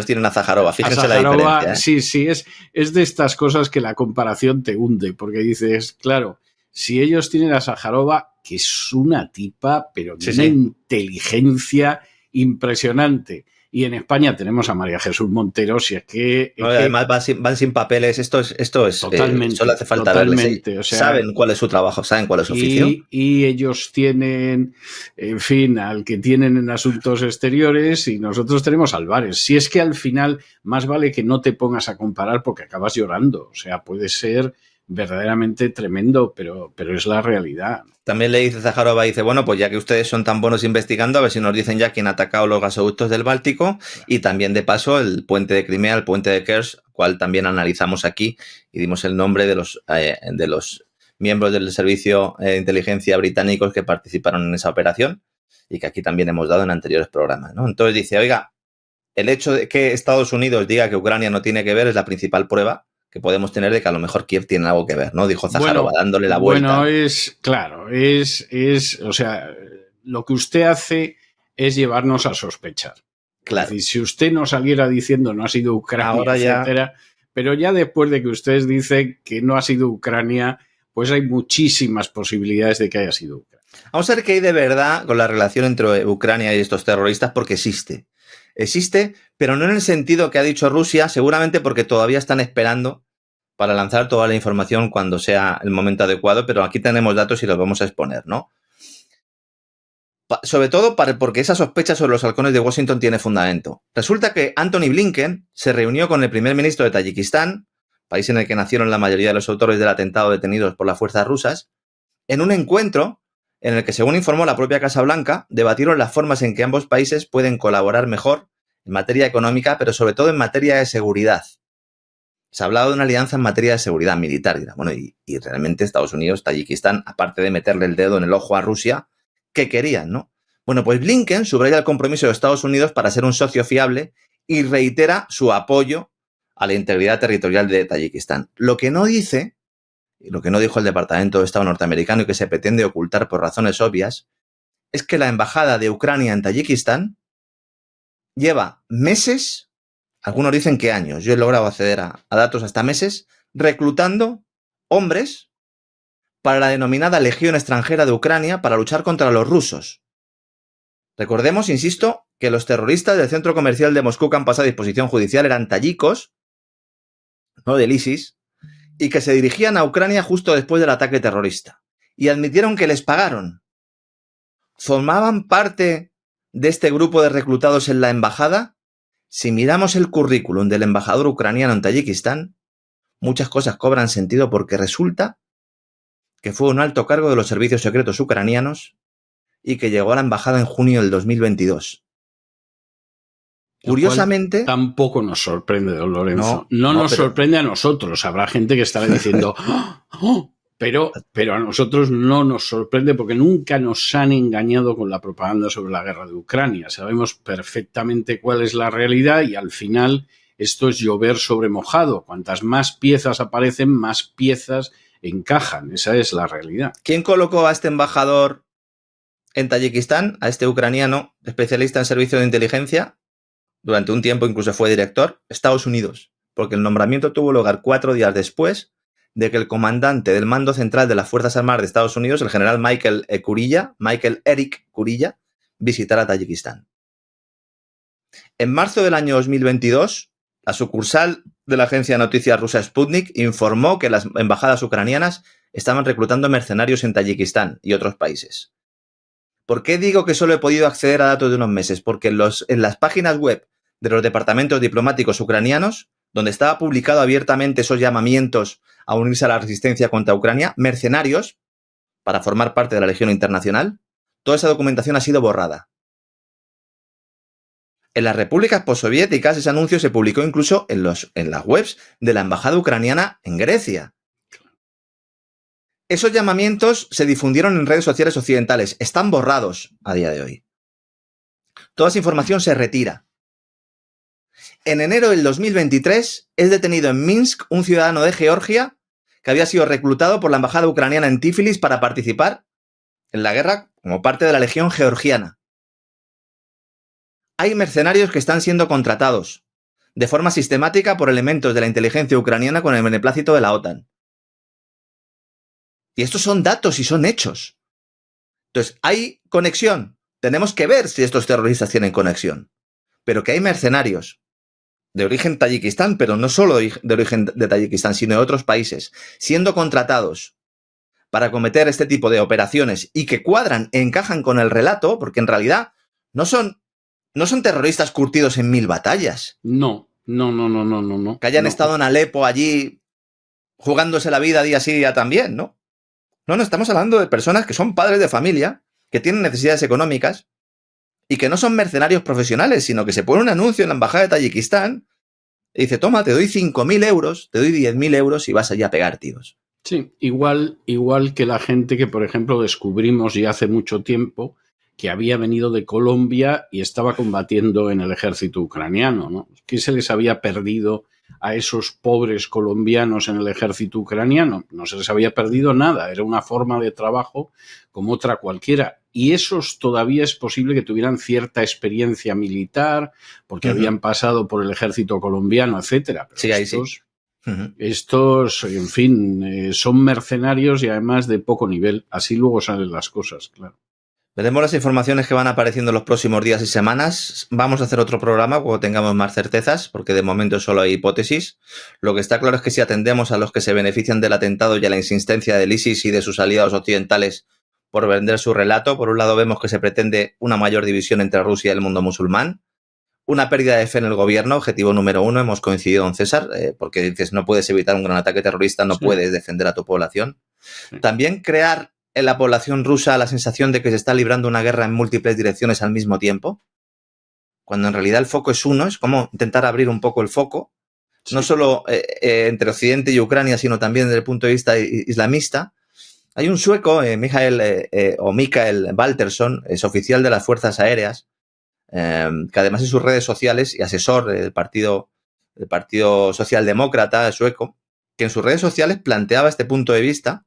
tienen a Zaharova. Fíjense la diferencia, ¿eh? Sí, es de estas cosas que la comparación te hunde, porque dices, claro, si ellos tienen a Zaharova, que es una tipa, pero de una inteligencia impresionante. Y en España tenemos a María Jesús Montero, si es que... además van sin papeles, esto es totalmente, solo hace falta verles. O sea, saben cuál es su trabajo, saben cuál es su oficio. Y ellos tienen, en fin, al que tienen en asuntos exteriores y nosotros tenemos Álvarez. Si es que al final más vale que no te pongas a comparar porque acabas llorando. O sea, puede ser verdaderamente tremendo, pero es la realidad. También le dice Zaharova, dice, bueno, pues ya que ustedes son tan buenos investigando, a ver si nos dicen ya quién ha atacado los gasoductos del Báltico, claro. Y también de paso el puente de Crimea, el puente de Kerch, cual también analizamos aquí y dimos el nombre de los miembros del servicio de inteligencia británicos que participaron en esa operación y que aquí también hemos dado en anteriores programas, ¿no? Entonces dice, oiga, el hecho de que Estados Unidos diga que Ucrania no tiene que ver es la principal prueba que podemos tener de que a lo mejor Kiev tiene algo que ver, ¿no? Dijo Zaharova, dándole la vuelta. Bueno, o sea, lo que usted hace es llevarnos a sospechar. Claro. Es decir, si usted no saliera diciendo no ha sido Ucrania, Ahora ya... etcétera, pero ya después de que ustedes dicen que no ha sido Ucrania, pues hay muchísimas posibilidades de que haya sido Ucrania. Vamos a ver qué hay de verdad con la relación entre Ucrania y estos terroristas, porque existe. Existe, pero no en el sentido que ha dicho Rusia, seguramente porque todavía están esperando para lanzar toda la información cuando sea el momento adecuado, pero aquí tenemos datos y los vamos a exponer, ¿no? Sobre todo porque esa sospecha sobre los halcones de Washington tiene fundamento. Resulta que Antony Blinken se reunió con el primer ministro de Tayikistán, país en el que nacieron la mayoría de los autores del atentado detenidos por las fuerzas rusas, en un encuentro en el que, según informó la propia Casa Blanca, debatieron las formas en que ambos países pueden colaborar mejor en materia económica, pero sobre todo en materia de seguridad. Se ha hablado de una alianza en materia de seguridad militar. Bueno, y realmente Estados Unidos, Tayikistán, aparte de meterle el dedo en el ojo a Rusia, ¿qué querían, no? Bueno, pues Blinken subraya el compromiso de Estados Unidos para ser un socio fiable y reitera su apoyo a la integridad territorial de Tayikistán. Lo que no dice, y lo que no dijo el Departamento de Estado norteamericano y que se pretende ocultar por razones obvias, es que la embajada de Ucrania en Tayikistán lleva meses, algunos dicen que años, yo he logrado acceder a datos hasta meses, reclutando hombres para la denominada Legión extranjera de Ucrania para luchar contra los rusos. Recordemos, insisto, que los terroristas del centro comercial de Moscú que han pasado a disposición judicial eran tayikos, no del ISIS, y que se dirigían a Ucrania justo después del ataque terrorista. Y admitieron que les pagaron. ¿Formaban parte de este grupo de reclutados en la embajada? Si miramos el currículum del embajador ucraniano en Tayikistán, muchas cosas cobran sentido porque resulta que fue un alto cargo de los servicios secretos ucranianos y que llegó a la embajada en junio del 2022. Curiosamente... Tampoco nos sorprende, don Lorenzo. No nos sorprende a nosotros. Habrá gente que estará diciendo... ¡Oh! Pero a nosotros no nos sorprende porque nunca nos han engañado con la propaganda sobre la guerra de Ucrania. Sabemos perfectamente cuál es la realidad y al final esto es llover sobre mojado. Cuantas más piezas aparecen, más piezas encajan. Esa es la realidad. ¿Quién colocó a este embajador en Tayikistán, a este ucraniano especialista en servicio de inteligencia? Durante un tiempo incluso fue director. Estados Unidos, porque el nombramiento tuvo lugar 4 días después de que el comandante del mando central de las Fuerzas Armadas de Estados Unidos, el general Michael Eric Kurilla, visitara Tayikistán. En marzo del año 2022, la sucursal de la agencia de noticias rusa Sputnik informó que las embajadas ucranianas estaban reclutando mercenarios en Tayikistán y otros países. ¿Por qué digo que solo he podido acceder a datos de unos meses? Porque en las páginas web de los departamentos diplomáticos ucranianos, donde estaba publicado abiertamente esos llamamientos a unirse a la resistencia contra Ucrania, mercenarios, para formar parte de la Legión Internacional, toda esa documentación ha sido borrada. En las repúblicas postsoviéticas ese anuncio se publicó incluso en las webs de la embajada ucraniana en Grecia. Esos llamamientos se difundieron en redes sociales occidentales. Están borrados a día de hoy. Toda esa información se retira. En enero del 2023 es detenido en Minsk un ciudadano de Georgia que había sido reclutado por la embajada ucraniana en Tiflis para participar en la guerra como parte de la Legión Georgiana. Hay mercenarios que están siendo contratados de forma sistemática por elementos de la inteligencia ucraniana con el beneplácito de la OTAN. Y estos son datos y son hechos. Entonces, ¿hay conexión? Tenemos que ver si estos terroristas tienen conexión. Pero que hay mercenarios de origen Tayikistán, pero no solo de origen de Tayikistán, sino de otros países, siendo contratados para cometer este tipo de operaciones y que cuadran, encajan con el relato, porque en realidad no son terroristas curtidos en 1000 batallas. No. Que hayan estado en Alepo allí jugándose la vida día sí, día también, ¿no? No, estamos hablando de personas que son padres de familia, que tienen necesidades económicas y que no son mercenarios profesionales, sino que se pone un anuncio en la embajada de Tayikistán y dice, toma, te doy 5.000 euros, te doy 10.000 euros y vas allí a pegar tiros. Sí, igual que la gente que, por ejemplo, descubrimos ya hace mucho tiempo que había venido de Colombia y estaba combatiendo en el ejército ucraniano, ¿no? ¿Qué se les había perdido a esos pobres colombianos en el ejército ucraniano? No se les había perdido nada, era una forma de trabajo como otra cualquiera. y esos todavía es posible que tuvieran cierta experiencia militar, porque habían pasado por el ejército colombiano, etcétera. Pero Sí, ahí estos, sí. estos, en fin, son mercenarios y además de poco nivel. Así luego salen las cosas, claro. Veremos las informaciones que van apareciendo en los próximos días y semanas. Vamos a hacer otro programa cuando tengamos más certezas, porque de momento solo hay hipótesis. Lo que está claro es que si atendemos a los que se benefician del atentado y a la insistencia del ISIS y de sus aliados occidentales por vender su relato, por un lado vemos que se pretende una mayor división entre Rusia y el mundo musulmán, una pérdida de fe en el gobierno, objetivo número 1, hemos coincidido, don César, porque dices, no puedes evitar un gran ataque terrorista, no puedes defender a tu población. Sí. También crear en la población rusa la sensación de que se está librando una guerra en múltiples direcciones al mismo tiempo, cuando en realidad el foco es uno, es como intentar abrir un poco el foco, no solo entre Occidente y Ucrania, sino también desde el punto de vista islamista. Hay un sueco, Mikael Baltersson, es oficial de las Fuerzas Aéreas, que además en sus redes sociales y asesor del Partido Socialdemócrata sueco, que en sus redes sociales planteaba este punto de vista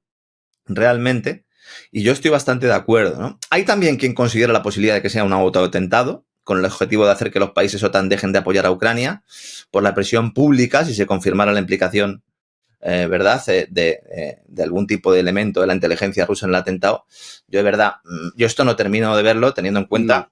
realmente, y yo estoy bastante de acuerdo, ¿no? Hay también quien considera la posibilidad de que sea un autoatentado, con el objetivo de hacer que los países OTAN dejen de apoyar a Ucrania por la presión pública, si se confirmara la implicación, ¿verdad?, de algún tipo de elemento de la inteligencia rusa en el atentado. Yo, de verdad, yo esto no termino de verlo teniendo en cuenta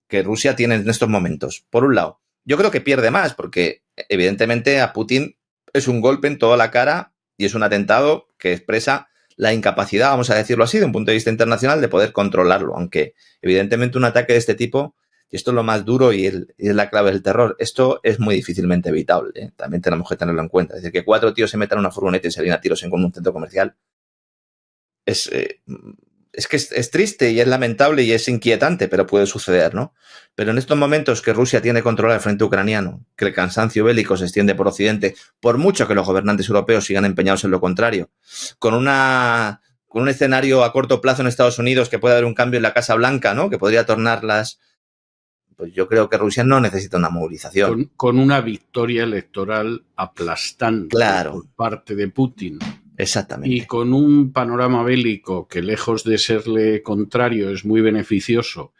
que Rusia tiene en estos momentos. Por un lado, yo creo que pierde más, porque evidentemente a Putin es un golpe en toda la cara y es un atentado que expresa la incapacidad, vamos a decirlo así, de un punto de vista internacional, de poder controlarlo, aunque evidentemente un ataque de este tipo, y esto es lo más duro y es la clave del terror, esto es muy difícilmente evitable, ¿eh? También tenemos que tenerlo en cuenta. Es decir, que 4 tíos se metan en una furgoneta y se salgan a tiros en un centro comercial es que es triste y es lamentable y es inquietante, pero puede suceder, ¿no? Pero en estos momentos que Rusia tiene controlado el frente ucraniano, que el cansancio bélico se extiende por Occidente, por mucho que los gobernantes europeos sigan empeñados en lo contrario, con un escenario a corto plazo en Estados Unidos que puede haber un cambio en la Casa Blanca, ¿no?, que podría tornarlas, pues yo creo que Rusia no necesita una movilización. Con una victoria electoral aplastante por parte de Putin. Exactamente. Y con un panorama bélico que, lejos de serle contrario, es muy beneficioso,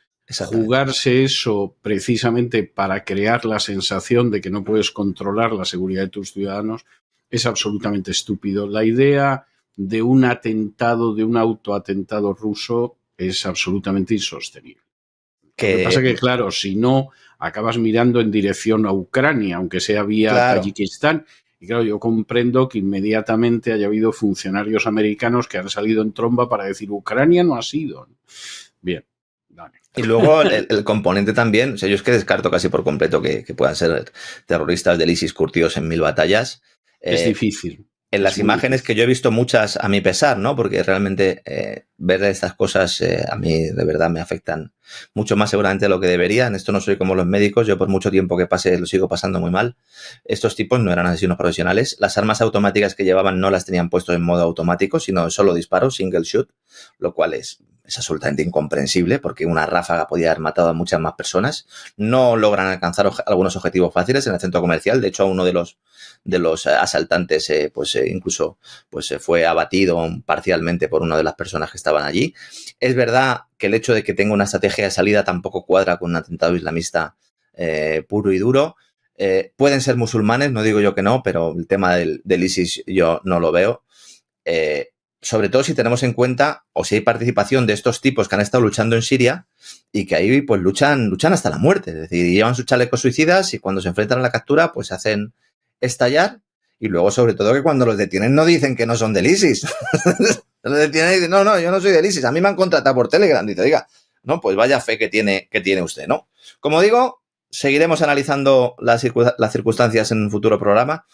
jugarse eso precisamente para crear la sensación de que no puedes controlar la seguridad de tus ciudadanos es absolutamente estúpido. La idea de un atentado, de un autoatentado ruso, es absolutamente insostenible. Lo que pasa es que, claro, si no, acabas mirando en dirección a Ucrania, aunque sea vía Tayikistán. Y claro, yo comprendo que inmediatamente haya habido funcionarios americanos que han salido en tromba para decir Ucrania no ha sido. Bien, dale. Y luego el componente también, o sea, yo es que descarto casi por completo que puedan ser terroristas del ISIS curtidos en 1000 batallas. Es difícil. En las imágenes que yo he visto muchas a mi pesar, ¿no? Porque realmente ver estas cosas a mí de verdad me afectan mucho más seguramente de lo que deberían. Esto no soy como los médicos, yo por mucho tiempo que pase lo sigo pasando muy mal. Estos tipos no eran asesinos profesionales. Las armas automáticas que llevaban no las tenían puestas en modo automático, sino solo disparos, single shoot, lo cual es absolutamente incomprensible porque una ráfaga podía haber matado a muchas más personas. No logran alcanzar algunos objetivos fáciles en el centro comercial. De hecho, uno de los asaltantes incluso fue abatido parcialmente por una de las personas que estaban allí. Es verdad que el hecho de que tenga una estrategia de salida tampoco cuadra con un atentado islamista puro y duro. Pueden ser musulmanes, no digo yo que no, pero el tema del ISIS yo no lo veo. Sobre todo si tenemos en cuenta o si hay participación de estos tipos que han estado luchando en Siria y que ahí pues luchan hasta la muerte. Es decir, llevan sus chalecos suicidas y cuando se enfrentan a la captura pues se hacen estallar y luego sobre todo que cuando los detienen no dicen que no son del ISIS. Los detienen y dicen, no, yo no soy del ISIS, a mí me han contratado por Telegram. Dice, oiga, no, pues vaya fe que tiene usted, ¿no? Como digo, seguiremos analizando las circunstancias en un futuro programa.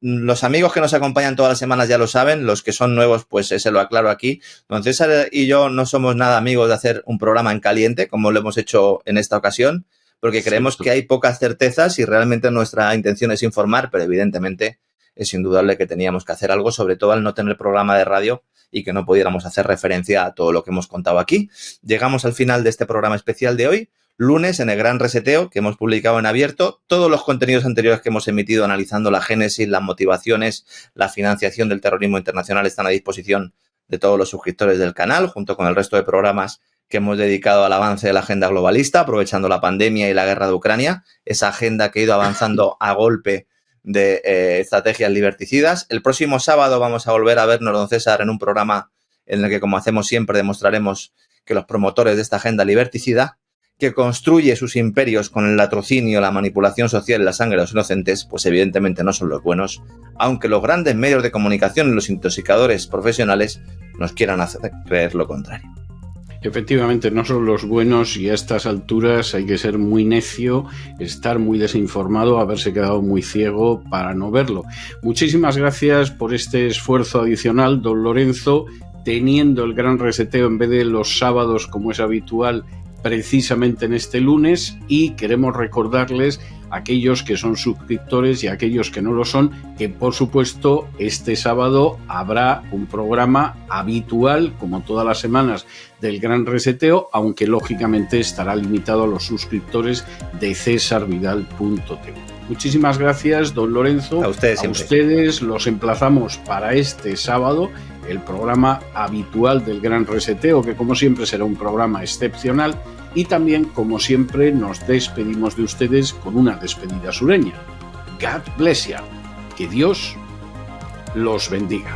Los amigos que nos acompañan todas las semanas ya lo saben, los que son nuevos pues se lo aclaro aquí. Don César y yo no somos nada amigos de hacer un programa en caliente como lo hemos hecho en esta ocasión, porque creemos que hay pocas certezas y realmente nuestra intención es informar, pero evidentemente es indudable que teníamos que hacer algo, sobre todo al no tener programa de radio y que no pudiéramos hacer referencia a todo lo que hemos contado aquí. Llegamos al final de este programa especial de hoy. Lunes, en el Gran Reseteo, que hemos publicado en abierto, todos los contenidos anteriores que hemos emitido analizando la génesis, las motivaciones, la financiación del terrorismo internacional están a disposición de todos los suscriptores del canal, junto con el resto de programas que hemos dedicado al avance de la agenda globalista, aprovechando la pandemia y la guerra de Ucrania, esa agenda que ha ido avanzando a golpe de estrategias liberticidas. El próximo sábado vamos a volver a vernos, don César, en un programa en el que, como hacemos siempre, demostraremos que los promotores de esta agenda liberticida, que construye sus imperios con el latrocinio, la manipulación social y la sangre de los inocentes, pues evidentemente no son los buenos, aunque los grandes medios de comunicación y los intoxicadores profesionales nos quieran hacer creer lo contrario. Efectivamente, no son los buenos y a estas alturas hay que ser muy necio, estar muy desinformado, haberse quedado muy ciego para no verlo. Muchísimas gracias por este esfuerzo adicional, don Lorenzo, teniendo el gran reseteo en vez de los sábados como es habitual, precisamente en este lunes, y queremos recordarles a aquellos que son suscriptores y a aquellos que no lo son, que por supuesto este sábado habrá un programa habitual, como todas las semanas, del Gran Reseteo, aunque lógicamente estará limitado a los suscriptores de cesarvidal.tv. Muchísimas gracias, don Lorenzo. A ustedes siempre. A ustedes los emplazamos para este sábado, el programa habitual del Gran Reseteo, que como siempre será un programa excepcional, y también, como siempre, nos despedimos de ustedes con una despedida sureña. God bless you. Que Dios los bendiga.